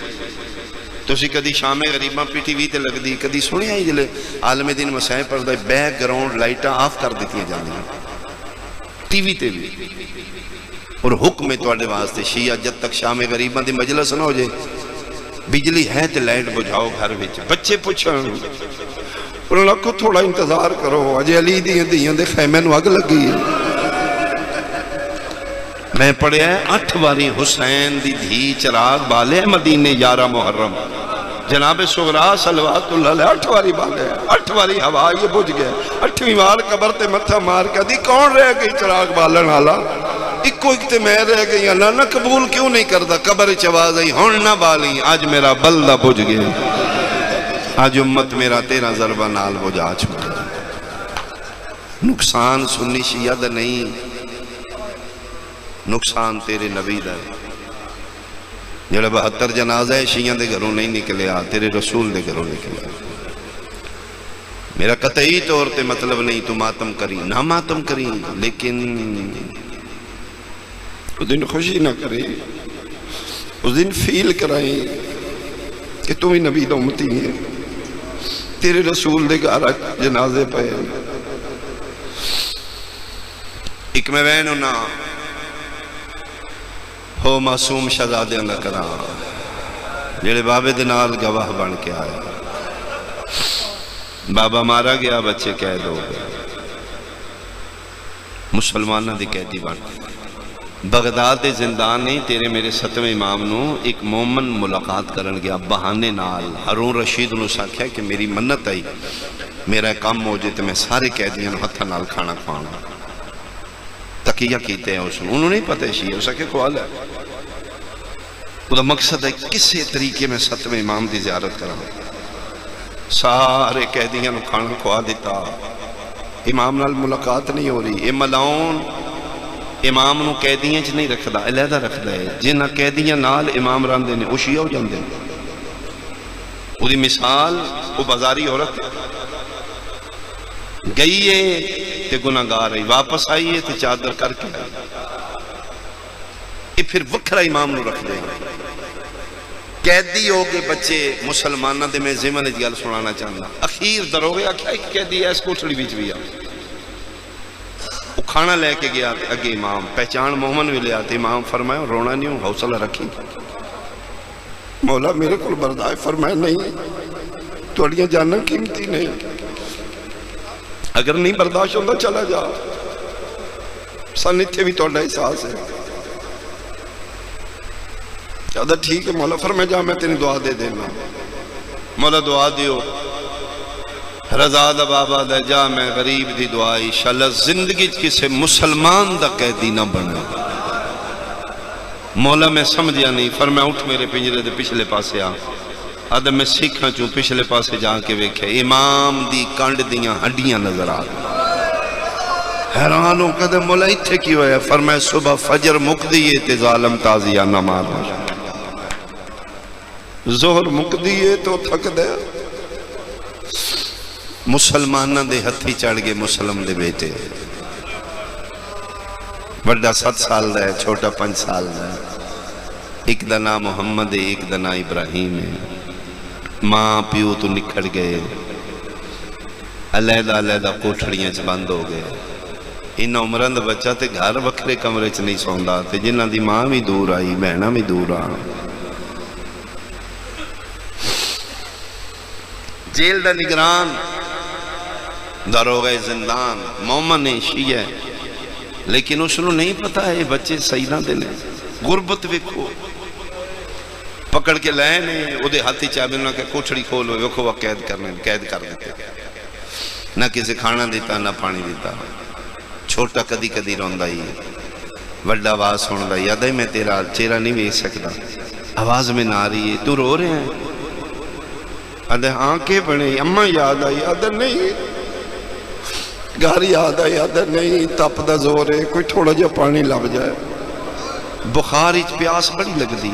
[SPEAKER 1] تسی کدی شام غریباں پی ٹی وی تے لگ دی، کدی سنیا ہی جلے عالم دین مسائل پردہ بیک گراؤنڈ لائٹاں آف کر دیتی ہیں جاندی ہیں ٹی وی تے بھی، اور حکم ہے توڑے واسطے شیعہ جب تک شام غریباں دی مجلس نہ ہو جائے بجلی ہے تے لائٹ بجھاؤ گھر وچ۔ بچے پوچھن انہوں نے کہا تھوڑا انتظار کرو، اجے علی دیاں دے خیمے نو اگ لگی ہے۔ میں پڑھیا ہے 8 واری حسین دی دھی چراغ بالے مدینے 11 محرم، جناب صغرا صلوات اللہ علیہ 8 واری بالے، 8 واری ہوا یہ بجھ گئے، 8ویں وار قبر تے متھا مار کے دی کون رہ گئی چراغ بالن والا؟ ایک تے میں رہ گئی، اللہ نہ قبول کیوں نہیں کردا؟ قبر چ آواز آئی ہن نہ بالی، آج میرا بلدہ بجھ گیا۔ آج امت میرا 13 ضربہ نال ہو جا چھوڑا. نقصان سنی شیعہ دا نہیں، نقصان تیرے نبی دا ہے. جڑا 72 جنازہ ہے شیعہ دے گھروں نہیں نکلیا، تیرے رسول دے گھروں نکلیا. میرا قطعی طور تے مطلب نہیں تو ماتم کری، نہ ماتم کری، لیکن اس دن خوشی نہ کرے، اس دن فیل کرائیں کہ تم ہی نبی دا امتی ہے، تیرے رسول دے گھر جنازے پہ. ایک میں بہن ہونا ہو معصوم شہزادیاں نہ کرا جڑے بابے دے نال گواہ بن کے آئے. بابا مارا گیا، بچے قید ہو گئے، مسلمانہ دی قیدی بن. بغداد دے زندان نہیں تیرے میرے 7ویں امام نو ایک مومن ملاقات کرن گیا بہانے نال. ہارون رشید نو ساکھیا کہ میری منت آئی میرا کام ہو جائے تو میں سارے قیدیاں نو ہتھا نال کھانا کھوانا. تقیہ کیتے ہیں اس نے، انہوں نہیں پتہ شیعہ اس کے کوال ہے. وہ دا مقصد ہے کسے طریقے میں 7ویں امام دی زیارت کرا. سارے قیدیاں نو کھانا کھوا دیتا، امام نال ملاقات نہیں ہو رہی. اے ملاؤن امام نو قیدیاں چ نہیں رکھدا، علیحدہ رکھدا ہے. جنہاں قیدیاں نال امام راندے نے وہ شیعہ ہو جاندے نے. وہ دی مثال وہ بازاری عورت گئی ہے تے گناہگار ہے، واپس آئی ہے تے چادر کر کے یہ پھر وکھرا امام نو رکھ دے گا. قیدی ہو گئے بچے مسلمانہ دے. میں زمن اس گل سنانا چاہتا. اخیر دروغے آکھیا ایک قیدی ایس کوٹھڑی بیچ بھی آ، وہ کھانا لے کے گیا اگے امام پہچان مومن بھی لیا. امام فرمایا رونا نہیں ہوں، حوصلہ رکھی. مولا میرے کو برداشت. فرمایا نہیں، تھوڑیاں جانا قیمتی نہیں، اگر نہیں برداشت ہوتا چلا جا. سن اتھے بھی توڑا احساس ہے. کہتا ٹھیک ہے مولا. فرمایا جا میں تینی دعا دے دینا. مولا دعا دیو. رضا دا بابا دا جا میں غریب دی دعائی انشاءاللہ زندگی کسے مسلمان دا قیدی نہ بنے. مولا میں سمجھیا نہیں. فرمایا اٹھ میرے پنجرے دے پچھلے پاسے آ. آدھا میں سیکھاں چوں پچھلے پاسے جا کے ویکھے امام دی کانڈ دیاں ہڈیاں نظر آ. حیران ہو کہتے مولا اتھے کی ہویا. فرمایا صبح فجر مک دیئے تے ظالم تازیہ نہ مار. ظہر مک دیئے تو تھک دے. مسلمانہ دے ہتھی چڑھ گئے مسلم دے بیٹے. بڑا 7 سال دا ہے، چھوٹا 5 سال دا ہے. ایک دا نام محمد ہے، ایک دا نام ابراہیم ہے. ماں پیو تو نکھڑ گئے، علیحدہ علیحدہ کوٹھڑیاں چ بند ہو گئے. ان عمران دا بچہ تے گھر وکھرے کمرے چ نہیں سوندا تے جنہاں دی ماں بھی دور آئی بہناں بھی دور آ. جیل دا نگران داروغہ زندان مومن شیعہ ہے، لیکن اس نے نہیں پتا ہے بچے سیدہ دے نے. غربت ویکھو پکڑ کے لائے نے او دے ہاتھی چابے انہوں نے کوٹھڑی کھول ہوئے ویکھو وہ قید کر دیتے. نہ کسی کھانا دیتا نہ پانی دیتا. چھوٹا کدی کدی روندا ہی وڈا آواز سندا ہی. یاد ہے میں تیرا چہرہ نہیں ویکھ سکدا، آواز میں نہ آ رہی ہے، تو رو رہے ہیں. آدھے ہاں کے بنے. اماں یاد آئی. آدھے نہیں. گھر یاد آئی. آدھے نہیں. تپ دا زور ہے، کوئی تھوڑا جا پانی لب جائے. بخار اچ پیاس بڑی لگ دی.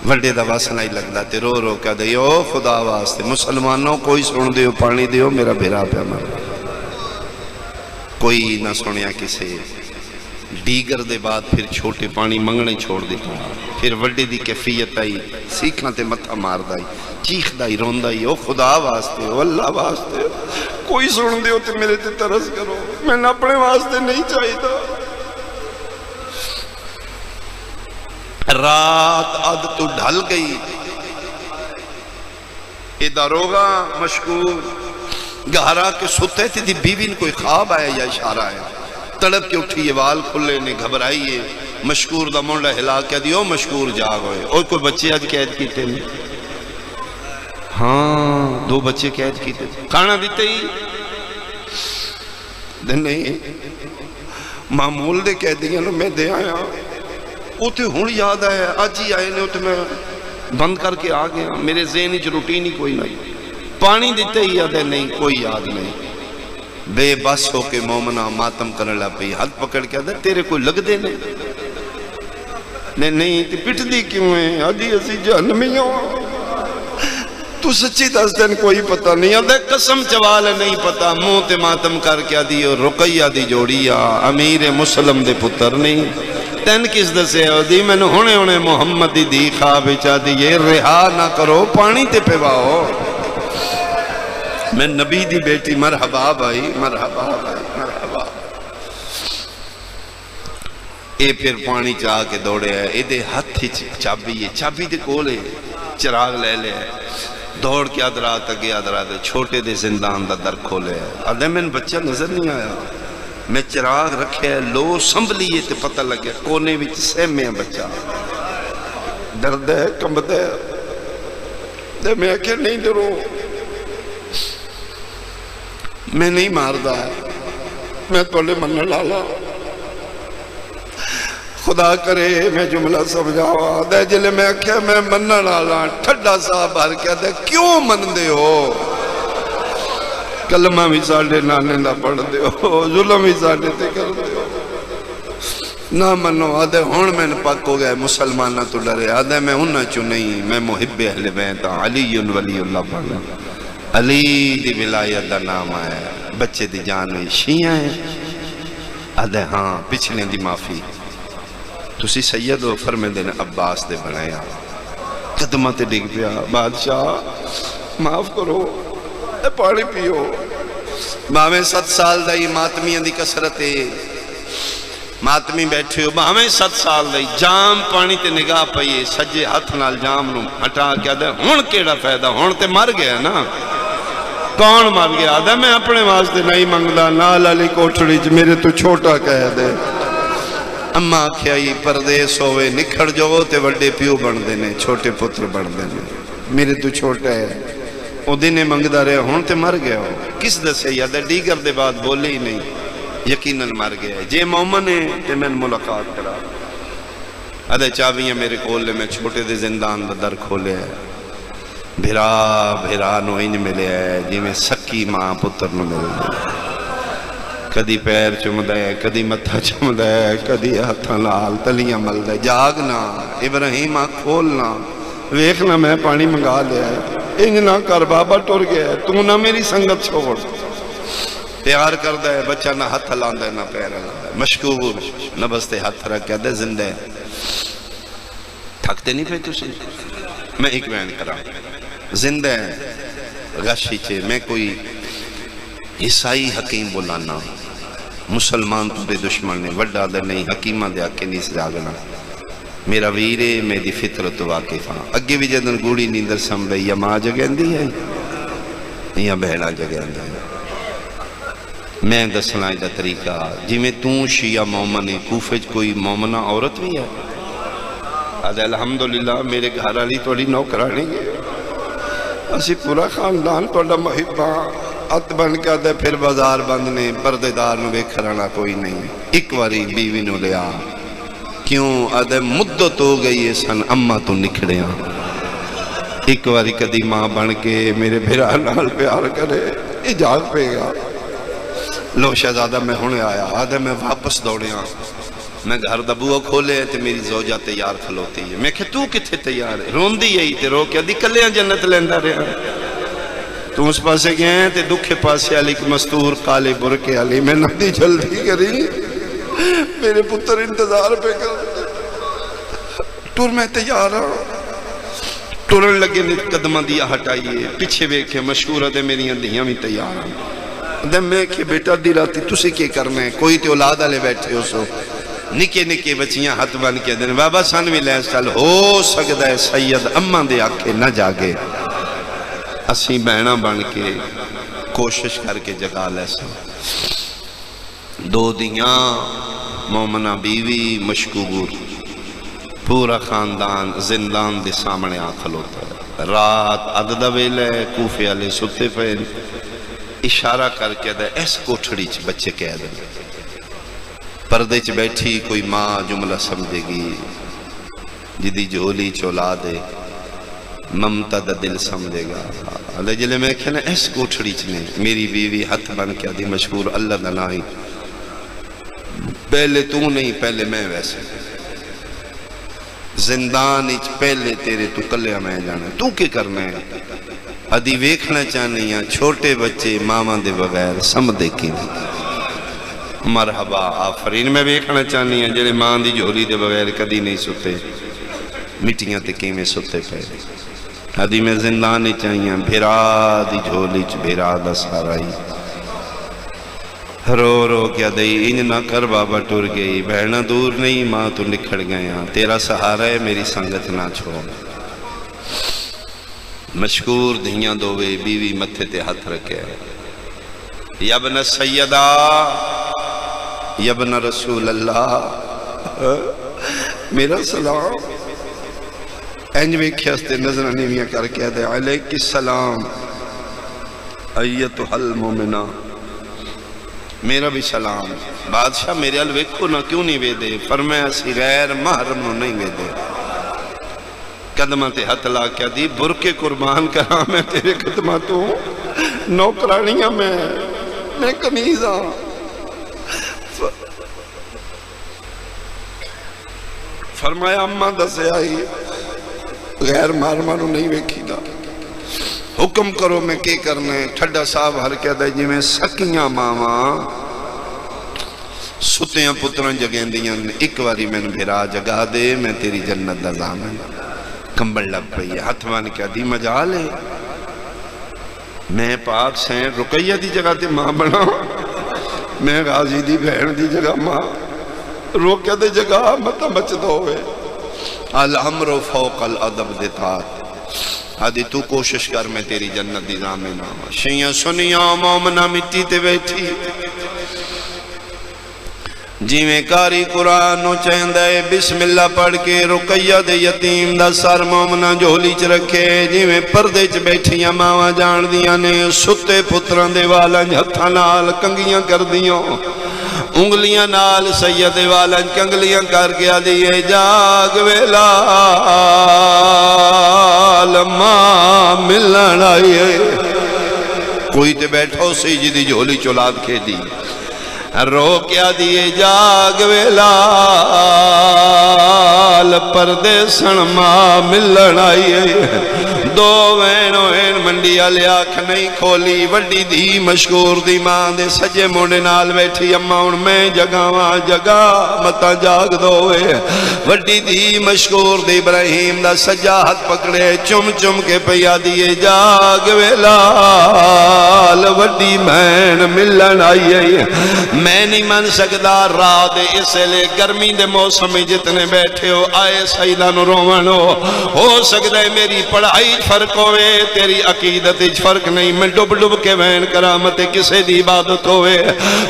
[SPEAKER 1] وڈے دا واسن آئی لگدا تے رو رو کہہ دے او خدا واسطے مسلمانوں کوئی سن دیو پانی دیو میرا بھیرا پہ مر. کوئی نہ سنیا کسے. دیگر دے بعد پھر چھوٹے پانی منگنے چھوڑ دیتا. پھر وڈے دی کیفیت آئی، سیکھنا تے متھا مار دائی، چیخ دائی رون دائی. او خدا واسطے او اللہ واسطے کوئی سن دیو تے میرے تے ترس کرو، میں نہ اپنے واسطے نہیں چاہی دا. رات اد تو ڈھل گئی. اے داروغہ مشکور گہرا کے ستے تھی دی بیوی نے کوئی خواب آیا یا اشارہ آیا. تڑپ کے اٹھی یہ وال کھلے نے گھبرائیے. مشکور دا منڈا ہلا کے دیو مشکور جاگ ہوئے. اور کوئی بچے آج قید کیتے ہیں؟ ہاں 2 بچے قید کیتے. کھانا دیتے ہی نہیں. معمول دے قیدیاں میں دے آیا. اوتے ہون یاد آیا آج ہی آئے نے. اوتے میں بند کر کے آ گیا. میرے ذہن وچ روٹین ہی کوئی نہیں. پانی دیتے ہی آدھے نہیں کوئی یاد نہیں. بے بس ہو کے مومنہ ماتم کرنے لگ پئی, ہاتھ پکڑ کے آدھے تیرے کوئی لگ دے نہیں تے پٹ دی کیوں ہے؟ آدھی اسی جہنمی ہوں. تو سچی دس دن کوئی پتہ نہیں. آدھے قسم چوال نہیں پتہ. منہ تے ماتم کر کے آدھی رقیہ دی جوڑی امیر مسلم دے پتر نہیں. تین کس دسے آدھی میں نے ہونے محمد دی خواب چاہ دی یہ رہا نہ کرو پانی تے پیواؤ. میں نبی دی بیٹی مرحبا بھائی مرحبا بھائی مرحبا. اے پھر پانی چاہ کے دوڑے ہے. اے دے ہاتھ چابی ہے, چابی دے کولے چراغ لے لے ہے. دوڑ کے آدھرات اگے آدھرات چھوٹے دے زندان دا در کھولے ہے. آدھے میں بچہ نظر نہیں آیا. میں چراغ رکھے ہے لو سنبھلیے تے پتہ لگے کونے وچ سہمے ہیں بچہ. درد ہے کمبد ہے. دے میں کہ نہیں ڈرو, میں نہیں ماردہ ہے, میں تولے منہ لالا. خدا کرے میں جملہ سمجھاوا. دے جلے میں کہا میں منہ لالا ٹھڈا صاحب ہر کیا دے کیوں من دے ہو؟ کلمہ بھی ساڑھے نانے نہ پڑھ دے ہو, ظلم بھی ساڑھے تے کر دے ہو. نہ منو. آدھے ہون میں پاک ہو گئے مسلمانہ تو ڈرے. آدھے میں انہاں چو نہیں, میں محب اہل بیت علی ولی اللہ پڑھنا. علی دی ولایت دا نام ہے. بچے دی جان میں شیعہ ہیں. آدھے ہاں پچھلے دی معافی. تسی سید و فرمے دین عباس دے بنایا. قدمہ تے ڈگ پیا. بادشاہ معاف کرو, اے پانی پیو. باہمیں 7 سال دائی ماتمیاں دی کسرتے ماتمی بیٹھے ہو. باہمیں 7 سال دائی جام پانی تے نگاہ پئیے سجے ہاتھ نال جام نو ہٹا کے آدھے ہون کیڑا فائدہ, ہون تے مر گیا نا. کون مر گیا؟ آدھے میں اپنے واسطے نہیں منگدا, نال علی کوٹھڑی چ میرے تو چھوٹا کہہ دے. اماں کھیائی پردیس ہوئے نکھڑ جو تے وڈے پیو بن دینے, چھوٹے پتر بن دینے. میرے تو چھوٹا ہے. او دینے منگدہ رہے ہون تے مر گیا ہو. کس دسے یاد ہے دیگر دے بعد بولے ہی نہیں, یقیناً مر گیا ہے. جے مومن ہے تے میں ملاقات کرا. ادھے چابیاں میرے کھولے میں چھوٹے دے زندان دا در کھولے ہے. بھیرا نو انج ملے ہے جی میں سکی ماں پتر نو ملے ہے. کدی پیر چمدہ ہے, کدی متھا چمدہ ہے, کدی ہاتھاں نال تلیاں ملدہ ہے. جاگنا ابراہیم کھولنا, ویکھنا میں پانی منگا لیا ہے. انج نہ کر بابا ٹر گیا ہے, تو نہ میری سنگت چھوڑ. پیار کردہ ہے بچہ, نہ ہاتھ لاندہ ہے نہ پیر لاندہ ہے. مشکور نہ بستے ہاتھ رکھ کے دے زندہ ہے. تھکتے نہیں پہ تسی؟ میں ایک بیان کرا. زندہ ہے غشی چھے. میں کوئی عیسائی حکیم بولانا, مسلمان تو دے دشمن نے وڈا دے نہیں, حکیمہ دے آکے نہیں سجاگنا. میرا ویرے میں دی فطرت واقف ہاں. اگے بھی جدن گوڑی نیندر سمبھے یا ماں جگہ دی ہے یا بہنا جگہ دی ہے. میں دسنا دا طریقہ جی میں توں شیعہ مومن ہے, کوفج کوئی مومنہ عورت بھی ہے. آدھے الحمدللہ میرے گھر والی توڑی نوکرانی ہے, اسی پورا خاندان توڑا محباں. ات بن کے آدھے پھر بازار بند نے, پردے دار نو بے کھرانا کوئی نہیں. ایک واری بیوی نو لیا. کیوں؟ آدھے مدت ہو گئی ہے سن اممہ تو نکھڑے ہیں. ایک واری کدی ماں بن کے میرے بھیرا نال پیار کرے, اجاگ پہ گا. لو شہزادہ میں ہونے آیا. آدھے میں واپس دوڑے ہاں. میں گھر دبوہ کھولے ہیں تے میری زوجہ تیار کھلوتی ہے. میں کہ تو کتھے تیار ہے؟ رون دی یہی تے رو کیا دی کلیاں جنت لیندہ رہا. تو اس پاسے گئے ہیں تے دکھے پاسے علی کی مستور کالے برکے علی. میں ندی جلدی کری, میرے پتر انتظار پہ کر. ٹور میں تیار ہوں. ٹورن لگے نے قدمہ دیا ہٹائیے, پیچھے بیکھے مشہور دے میری اندھیاں بھی تیار ہیں. دے میں کہ بیٹا دی راتی تُسے کیا کرنا ہے؟ کوئی تے اولاد آلے بیٹھے ہو سو. نکے نکے بچیاں ہاتھ بن کے دن بابا سانوی لے چل ہو سکتا ہے سید اماں دے آکھے نہ جاگے. اسی بہنا بن کے کوشش کر کے جگا لے سو. 2 دیاں مومنہ بیوی مشکور, پورا خاندان زندان دے سامنے آکھل ہوتا ہے. رات عددہ ویلے کوفے والے ستے پہ اشارہ کر کے دے ایس کوٹھڑی چ بچے کہہ دیں. پردے چ بیٹھی کوئی ماں جملہ سمجھے گی جدی جھولی چولا دے. ممتا دا دل سمجھے گا اللہ جلے میں کہنا اس کوٹھڑی چنے میری بیوی ہاتھ بن کے دی مشہور اللہ دا نائی پہلے تو نہیں پہلے میں ویسے زندان اچ پہلے تیرے تو کلیا میں جانا تو کی کرنا ہے ادھی ویکھنا چاہنی ہیں چھوٹے بچے ماما دے بغیر سمدے کی مرحبا آفرین میں ویکھنا چاہنی ہیں جنہیں ماں دی جھولی دے بغیر کدی نہیں ستے مٹیاں تکی میں ستے پہلے ادھی میں زندان ہی چاہیے بھیرا دی جھولی چ بھیرا دا سارا ہی رو رو کیا دئی انج نہ کر بابا ٹر گئی بہنہ دور نہیں ماں تو نکھڑ گیا تیرا سہارا ہے میری سنگت نہ چھوڑ مشکور دھیاں دووے بیوی متھے تے ہاتھ رکھے یا ابن سیدہ یا ابن رسول اللہ میرا سلام اینج میں کھیستے نظر نیویاں کر کے دے علیک السلام ایتو حل مومنہ میرا بھی سلام بادشاہ میرے الویکھو نہ کیوں نہیں وے دے فرمایا سی غیر محرم نو نہیں وے دے قدمہ تے ہتھ لا کیا دی برکے قربان کرا میں تیرے قدمہ تو نوکرانیاں میں کمیزاں فرمایا اماں دسے آئی غیر مارمانو نہیں ویکھی دا حکم کرو میں کی کرنے ٹھڈا صاحب ہر کیا دے جی میں سکیاں ماما ستیاں پتران جگہیں دیاں ایک واری میں بھیرا جگہ دے میں تیری جنت دا زامن کمبل لگ پئی ہتھوان کیا دی مجالے میں پاک سین رقیہ دی جگہ تے ماں بنا میں غازی دی بہن دی جگہ ماں روکیا دے جگہ مطا بچ دو ہوئے الامر فوق الادب دیتات آدھی تو کوشش کر میں تیری جنت دی زامن آما شیعہ سنیاں مومنہ مٹی تے بیٹھی جی میں کاری قرآن نو چہندے بسم اللہ پڑھ کے رقیہ دے یتیم دا سر مومنہ جھولی چ رکھے جی میں پردے چ بیٹھیاں ماواں جان دیاں نے ستے پتران دے والا ہتھاں نال کنگیاں کر دیوں انگلیاں نال سید والا کنگلیاں کر کے دیئے جاگ ویلا لما ملن آئیے کوئی تے بیٹھو سی جی دی جھولی چولاد کے دی رو کیا دیئے جاگ ویلا پردے سنما ملن آئیے دو وینو این منڈی آلے آنکھ نہیں کھولی وڈی دی مشکور دی ماں دے سجے موڑے نال بیٹھی اماں ان میں جگاواں جگہ متا جاگ دوئے وڈی دی مشکور دی ابراہیم دا سجا ہاتھ پکڑے چم چم کے پیا دیئے جاگ ویلال وڈی مین ملن آئیے میں نہیں من سکتا رات اس لئے گرمی دے موسم جتنے بیٹھے ہو آئے سیدان رومنو ہو سکتا ہے میری پڑھائی فرق ہوئے تیری عقیدت فرق نہیں میں ڈب ڈب کے وین کرامت کسے دی عبادت ہوئے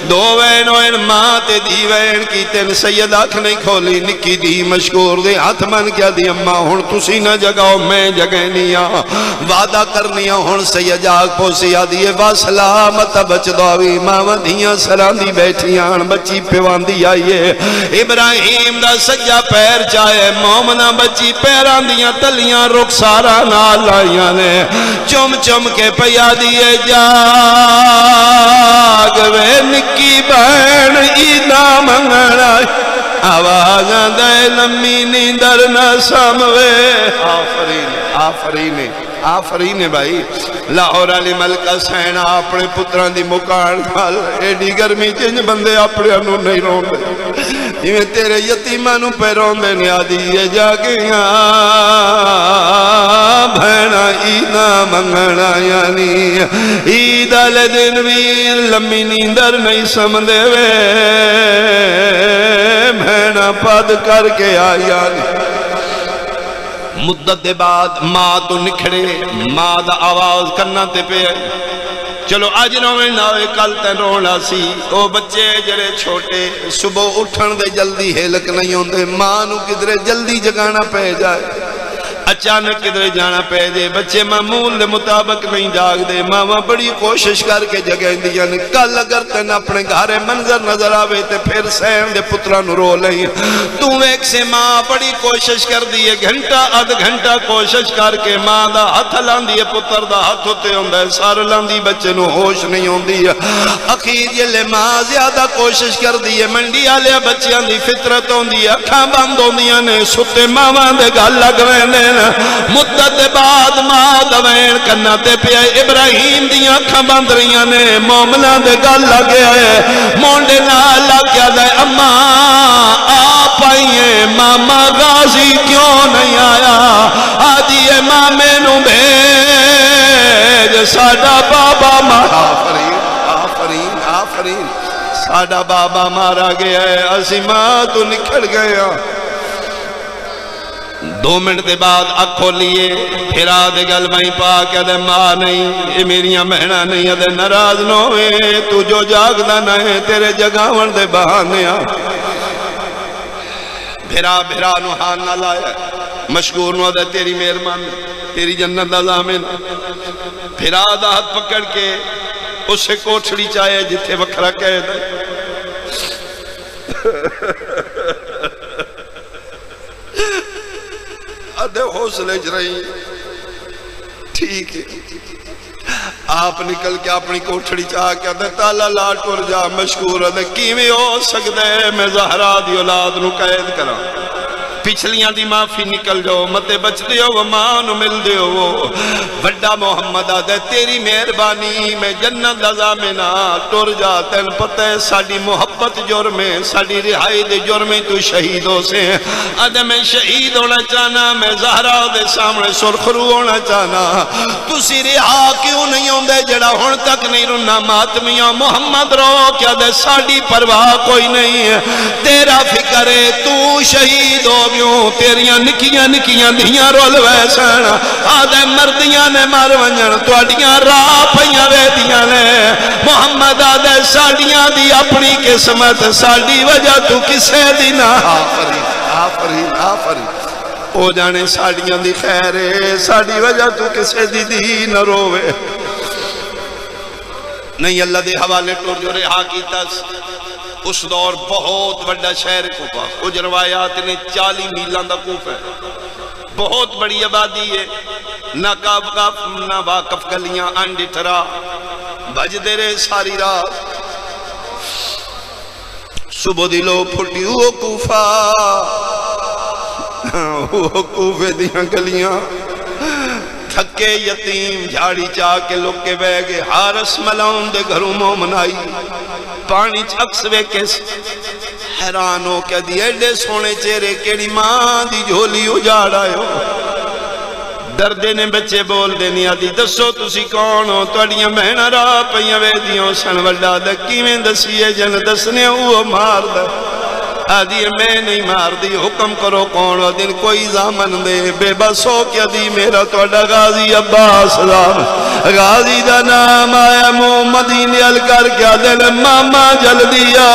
[SPEAKER 1] دو وین ہوئے ماں تے دی وین کی تین سید آنکھ نہیں کھولی نکی دی مشکور دے ہاتھ من کیا دی اماں ہون تسی نہ جگاؤ میں جگہ نیا وعدہ کرنیا ہون سید جاگ پوسی آدھیے واسلامت بچ دعوی ماں ودھیاں سران دی بیٹھیاں بچی پیوان دی آئیے ابراہیم دا سجا پیر چاہے مومنہ بچی پیران دیاں تلیاں رخ سارا نال لائیاں نے چم چم کے پیا دیئے جاگ وے نکی بہن ایدہ منگنا آوازاں دے لمی نیندر نہ ساموے آفرین بھائی لاہور علی ملکہ سینہ اپنے پتران دی مکان کھال ایڈی گرمی چنج بندے اپنے انہوں نہیں رون دے میں تیرے یتیمانوں پہ رون دے نیا دیئے جاگیاں بھینا ایدہ منگنا یعنی ایدہ لے دن بھی لمی نیندر نہیں سمدے وے بھینا پد کر کے آیا مدت دے بعد ماں تو نکھڑے ماں دا آواز کرنا تے پہ چلو آج رویں ناوے کل تے رونا سی او بچے جڑے چھوٹے صبح اٹھن دے جلدی ہیلک نہیں ہوندے ماں نو کدرے جلدی جگانا پہ جائے اچانک کدھر جانا پہ دے بچے معمول دے مطابق نہیں جاگ دے ماما بڑی کوشش کر کے جگہ دیا نے کل اگر تین اپنے گھارے منظر نظر آوے تے پھر سین دے پتران رو لئی تو ایک سے ماں بڑی کوشش کر دیئے گھنٹہ آدھ گھنٹہ کوشش کر کے ماں دا ہاتھ لان دیئے پتر دا ہاتھ ہوتے ہوں دے سار لان دی بچے نو ہوش نہیں ہوں دیئے اخیر یہ لے ماں زیادہ کوشش کر دیئے منڈی آلیا بچیاں دی فطرت ہوں دیئے اکھاں بند ہوں دیئے نے ستے ماں دے گال لگویں دینا مدت بعد ماں دوین کرنا تے پیا ابراہیم دیاں اکھاں بند رہیاں نے مومنہ دے گال لگے آئے مونڈے نہ لگیا دے اماں آپ آئیے ماما غازی کیوں نہیں آیا آدھیے مامے نو بھیج ساڑھا بابا مارا آفرین آفرین ساڑھا بابا مارا گیا ہے اسی ماں تو نکھڑ گیا 2 منٹ دے بعد اکھو لیے پھرا دے گل میں پا کہ دے ماں نہیں یہ میریاں مہنہ نہیں دے نراز نہ ہوئے تو جو جاگدہ نہ ہے تیرے جگاون دے بہانے آ بھرا نو ہاں نہ لائے مشکور نو دے تیری مہربانی تیری جنت دا ضامن بھرا دا ہاتھ پکڑ کے اسے کوٹھڑی چاہے جتھے وکھرا کہہ دے ادھے حوصلے جرہی ٹھیک ہے آپ نکل کے اپنی کوٹھڑی چاہ کے ادھے تالا لاٹ اور جا مشکور ادھے کیویں ہو سکتے میں زہرا دی اولاد نو قید کرا پچھلیاں دی معافی نکل جاؤ متے بچ دیو وہ ماں نو مل دیو وہ بڑا محمد آدھے تیری مہربانی میں جنت لزا میں نہ ٹور جا تین پتہ ہے ساڑی محبت جرمے ساڑی رہائی دے جرمے تو شہیدوں سے آدھے میں شہید ہونا چاہنا میں زہرا دے سامنے سرخرو ہونا چاہنا تو سی رہا کیوں نہیں ہوں دے جڑا ہون تک نہیں رنا ماتمیاں محمد رو کیا دے ساڑی پرواہ کوئی نہیں ہے تیرا فکر ہے تو شہید ہو تیریاں نکیاں نکیاں دیاں رول ویسن آدھے مردیاں نے مر ونجن توڑیاں راہ پہیاں ویدیاں نے محمد آدھے ساڑیاں دی اپنی قسمت ساڑی وجہ تو کسے دینا آفرین آفرین آفرین او جانے ساڑیاں دی خیرے ساڑی وجہ تو کسے دی نہ روے نہیں اللہ دے حوالے ٹور جو رہا کی تس اس دور بہت بڑا شہر کوفہ کچھ روایات نے 40 میلان دا کوفہ ہے بہت بڑی آبادی ہے نہ کاف نہ واقف کلیاں انڈی ٹھرا بج دے رہے ساری رات صبح دلو پھٹی وہ کوفہ وہ کوفے دیاں گلیاں تھکے یتیم جھاڑی چاہ کے لوگ کے بے گے حارس ملاؤں دے گھروں مومن آئی پانی چکس وے کس حیران ہو کہ دی ایڈے سونے چہرے کیڑی ماں دی جھولی اجاڑ آئے دردے نے بچے بول دینی آدھی دسو تسی کون ہو توڑیاں بہنہ راہ پہیاں ویدیوں سن وڈا دکی میں دسیے جن دسنے وہ مار دا آدھی میں نہیں مار دی حکم کرو کون ہو دن کوئی زامن دے بے بس ہو کیا دی میرا توڑا غازی عباس زام غازی دا نام آیا محمدین عل کر کیا دل ماما جل دیا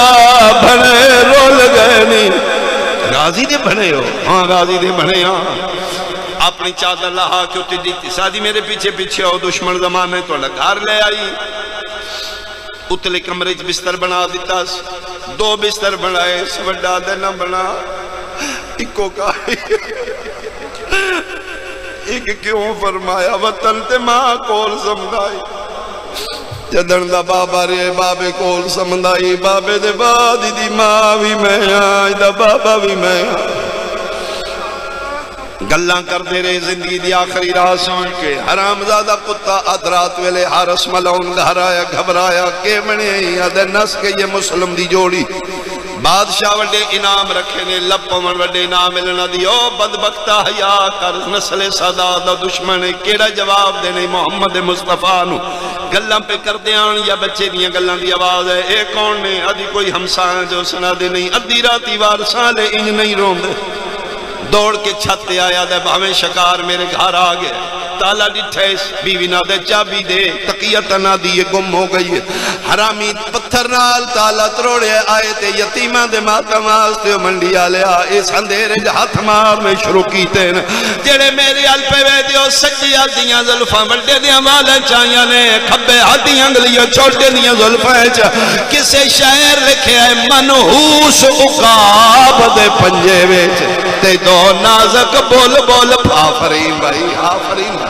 [SPEAKER 1] بھنے رول گئے نہیں غازی دے بھنے ہو ہاں غازی دے بھنے ہاں اپنی چادر لہا کیوں تی دیتی سادی میرے پیچھے پیچھے ہو دشمن زمانے توڑا گھر لے آئی اتلے کمرے بستر بنا دیتا 2 بستر بنائے سوڑا دے نہ بنا ایکو کا ایک کیوں فرمایا وطن تے ماں کول سمدائی جدن دا بابا رے بابے کول سمدائی بابے دے بادی دی ماں بھی میں آئی دا بابا بھی میں گلاں کر دے رہے زندگی دی آخری راہ سوچ کے حرام زادہ کتا ادرات ویلے حارس ملاؤن گھرایا گھبرایا کہ منے ادھے نس کے یہ مسلم دی جوڑی بادشاہ وڈے انعام رکھے نے لپمن وڈے انعام ملنا دی او بدبختہ حیا کر نسل سادہ دشمن کیڑا جواب دینے محمد مصطفیٰ نو گلاں پہ کر دیان یا بچے دیاں گلاں دی آواز ہے اے کون نے ادھی کوئی ہمسان جو سنا دے نہیں ادھی راتی وار سالے انج نہیں رون دے دوڑ کے چھت تے آیا دے بھاویں شکار میرے گھر آ گیا تالا ڈٹھے بیوی نہ دے چابی دے تقیت نہ دیے گم ہو گئی ہے حرامی پتھر نال تالا تروڑے آئے تے یتیمہ دے ماتم آستے منڈی آلے آئے سندھیرے ہاتھ مار میں شروع کیتے ہیں جڑے میری ال پہ وے دیو سچی آدیاں ظلفاں بڑے دیاں والے چاہیاں نے کھبے آدیاں انگلیاں چھوٹے دیاں ظلفاں کسے شاعر لکھے ہے منحوس عقاب دے پنجے ویچ تے دو نازک بول بول آفرین بھائی آفرین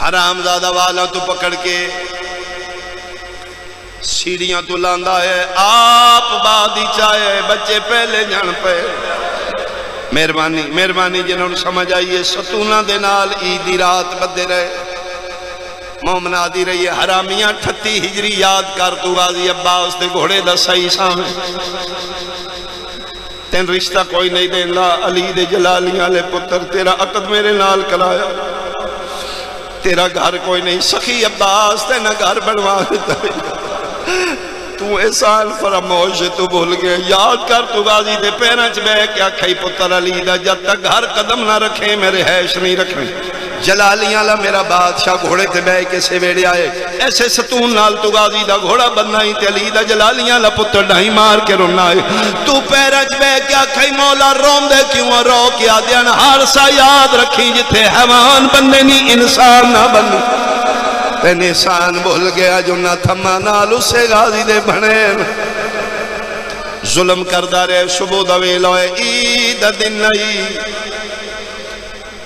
[SPEAKER 1] حرام زادہ والا تو پکڑ کے سیڑھیاں تو لاندہ ہے آپ بادی چاہے بچے پہلے جان پہ مہربانی جنہوں نے سمجھ آئیے ستونہ دے نال عیدی رات بدے رہے مومنہ دی رہی ہے حرامیاں 38 ہجری یاد کر تو غازی عباس دے گھوڑے دا صحیح سامنے تین رشتہ کوئی نہیں دین لا علی دے جلالیاں لے پتر تیرا عقد میرے نال کرایا تیرا گھر کوئی نہیں سخی عباس تینا گھر بنوا دیتا تو احسان فراموش تو بھول گئے یاد کر تو غازی دے پیرنچ بے کیا کھائی پتر علی دا جب تک گھر قدم نہ رکھیں میرے حیش نہیں رکھیں جلالیاں لا میرا بادشاہ گھوڑے تے بے کے سویڑے آئے ایسے ستون نال تو غازی دا گھوڑا بنائی تے علی دا جلالیاں لا پتر ڈھائی مار کے رونا آئے تو پیرج بے کیا کھائی مولا روم دے کیوں رو کیا دیان ہر سا یاد رکھی جتے حیوان بننے نہیں انسان نہ بننے تین انسان بھول گیا جو نہ تھما نال اسے غازی دے بھنے ظلم کردہ رہے شبو دویل ہوئے عید دن نہیں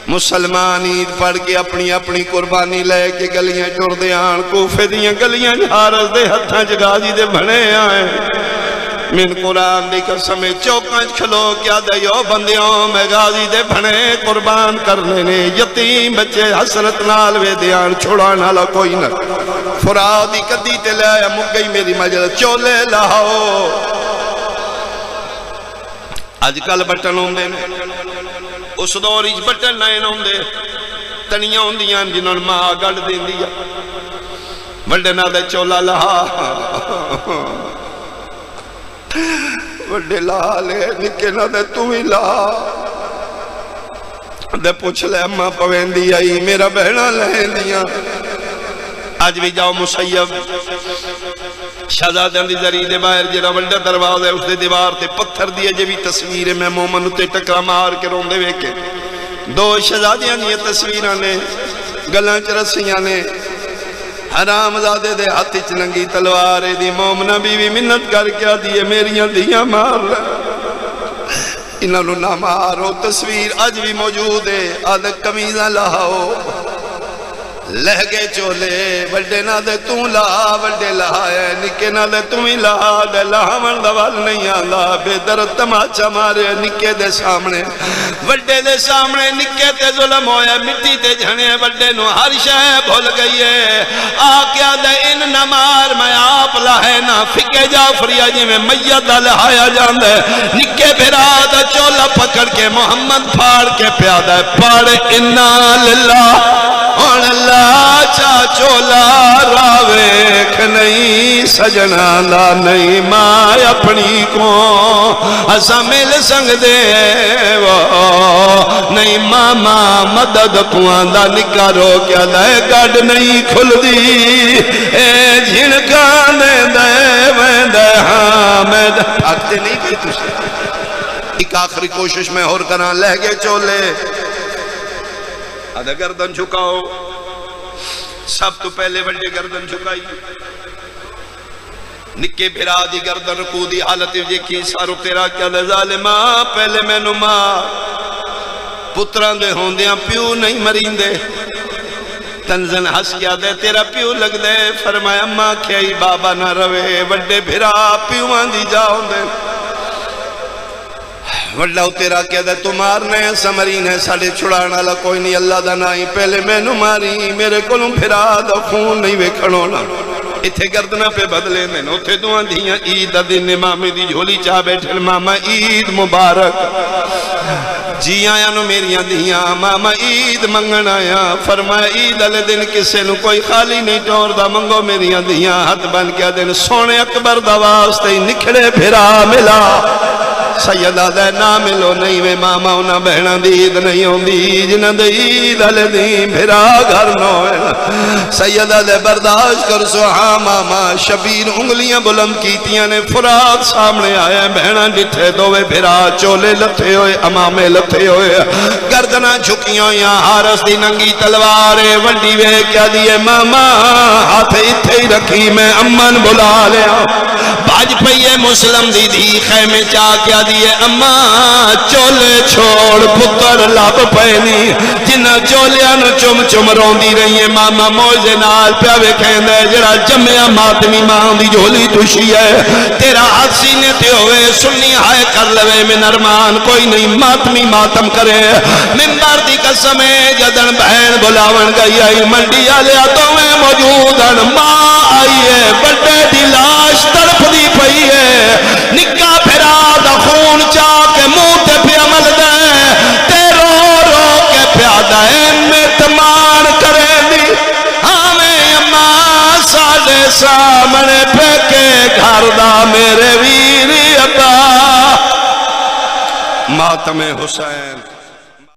[SPEAKER 1] مسلمان عید پڑھ کے اپنی قربانی لے کے گلیاں ٹر دے آن کوفے دیاں گلیاں جھارس دے ہتھاں جگازی دے بھنے آئے من قرآن دی قسم چوکانچ کھلو کیا دیو بندیوں میں غازی دے بھنے قربان کرنے نے یتیم بچے حسرت نال وے دیان چھوڑانا لا کوئی نہ فرادی کدی تے لے آیا مک گئی میری مجلس چولے لاؤ آج کل بٹن ہوں دے اس دور ایج بٹن نائن ہوں دے تنیاں ہوں دیاں جنہوں نے ماں گڑ دین دیا بڑے نہ دے چولا لہا بڑے لہا لے نکے نہ دے تو ہی لہا دے پوچھ لے اممہ پوین دی آئی میرا بہنہ لہن دیا آج بھی جاؤ مسیب شہزادہ دی ذریع دے باہر جیڑا بڑا درواز ہے اس دے دیوار تے پتھر دیئے جو بھی تصویر میں مومن تے ٹکا مار کے رون دے ویکے دو شہزادیاں یہ تصویرہ نے گلان چرسیاں نے حرام زادے دے ہاتھ چننگی تلوارے دی مومنہ بیوی منت کر کیا دیئے میریاں دیاں مار لے انہوں نہ مارو تصویر آج بھی موجود ہے آدھے کمیزہ لہاؤ لہگے چولے بڑے نہ دے تو لا بڑے لہائے نکے نہ دے تم ہی لا دے لہمن دوال نہیں آندا بے در تماچا مارے نکے دے سامنے بڑے دے سامنے نکے تے ظلم ہویا مٹی تے جھنے بڑے نو ہر شے بھول گئی ہے آکیا دے ان نمار میں آپ لہے نہ فکے جعفریہ جی میں میدہ لہایا جان دے نکے بھرا دا چولا پکڑ کے محمد پھاڑ کے پیادہ پاڑے انا للہ اور اللہ چاچولا راویکھ نہیں سجنا دا نہیں ماں اپنی کو اسا مل سنگ دے نہیں ماما مدد پواندہ نکارو کیا دے گاڑ نہیں کھل دی اے جھنکانے دے ویندے ہاں میں دے آگتے نہیں گئی تجھے ایک آخری کوشش میں اور کران لہگے چولے آدھا گردن جھکاؤ سب تو پہلے بڑے گردن جھکائی نکے بھرا دی گردن رکو دی حالت جے کی سارو تیرا کیا دے ظالمہ پہلے میں نما پتران دے ہوندیاں پیو نہیں مرین دے تنزن ہس کیا دے تیرا پیو لگ دے فرمایا ماں کھائی بابا نہ روے بڑے بھرا پیو آندی جاؤں دے وڈاؤ تیرا کیا دے تمہارنے سمرین ہے ساڑے چھڑانا لا کوئی نہیں اللہ دا نائی پہلے میں نو ماری میرے کلوں پھرا دا خون نہیں ویکھنونا اتھے گردنا پہ بدلے میں اتھے دعا دیاں عید دن مامی دی جھولی چاہ بیٹھل ماما عید مبارک جی آیا نو میریاں دیاں ماما عید منگن آیا فرمایا عید علی دن کسے نو کوئی خالی نہیں ٹور دا منگو میریاں دیاں ہاتھ بن کیا دن سونے اکبر دا واسطے نکھڑے پھرا ملا سیدہ دے نہ ملو نہیں وے ماما انہاں بہناں دی عید نہیں ہوندی جنہاں دی عید والے دین بھرا گھر نہ ہوئے سیدہ دے برداشت کر سو ہاں ماما شبیر انگلیاں بلند کیتیاں نے فرات سامنے آیا بہناں ڈٹھے دووے بھرا چولے لتھے ہوئے امامے لتھے ہوئے گردناں جھکیاں ہوئیاں حارس دی ننگی تلوارے ونڈی وے کیا دیئے ماما ہاتھ اتھے ہی رکھی میں امن بلا لیا باج پئیے مسلم دی دی خیمے چاہ کیا دیئے اماں چولے چھوڑ پتر لب پہنی جنہ چولیاں نو چم چم روندی رہی ہے ماما موجے نال پیاوے کھیندے جڑا جمعہ ماتمی ماں دی جھولی تشی ہے تیرا ہاتھ سینے تے ہوئے سنی ہائے کر لوے میں نرمان کوئی نہیں ماتمی ماتم کرے ممبر دی قسمے جدن بہن بلاون گئی آئی منڈی آلیا تو میں موجودن ماں آئی ہے بڑے دی لاش تڑپ دی پئی ہے نکا پھرا دا خون چاہ کے منہ تے پہ عمل دے تے رو رو کے پیادہ میں تمان کرے دی ہمیں اماں سالے سامنے پھیکے گھر دا میرے ویری ابا ماتم حسین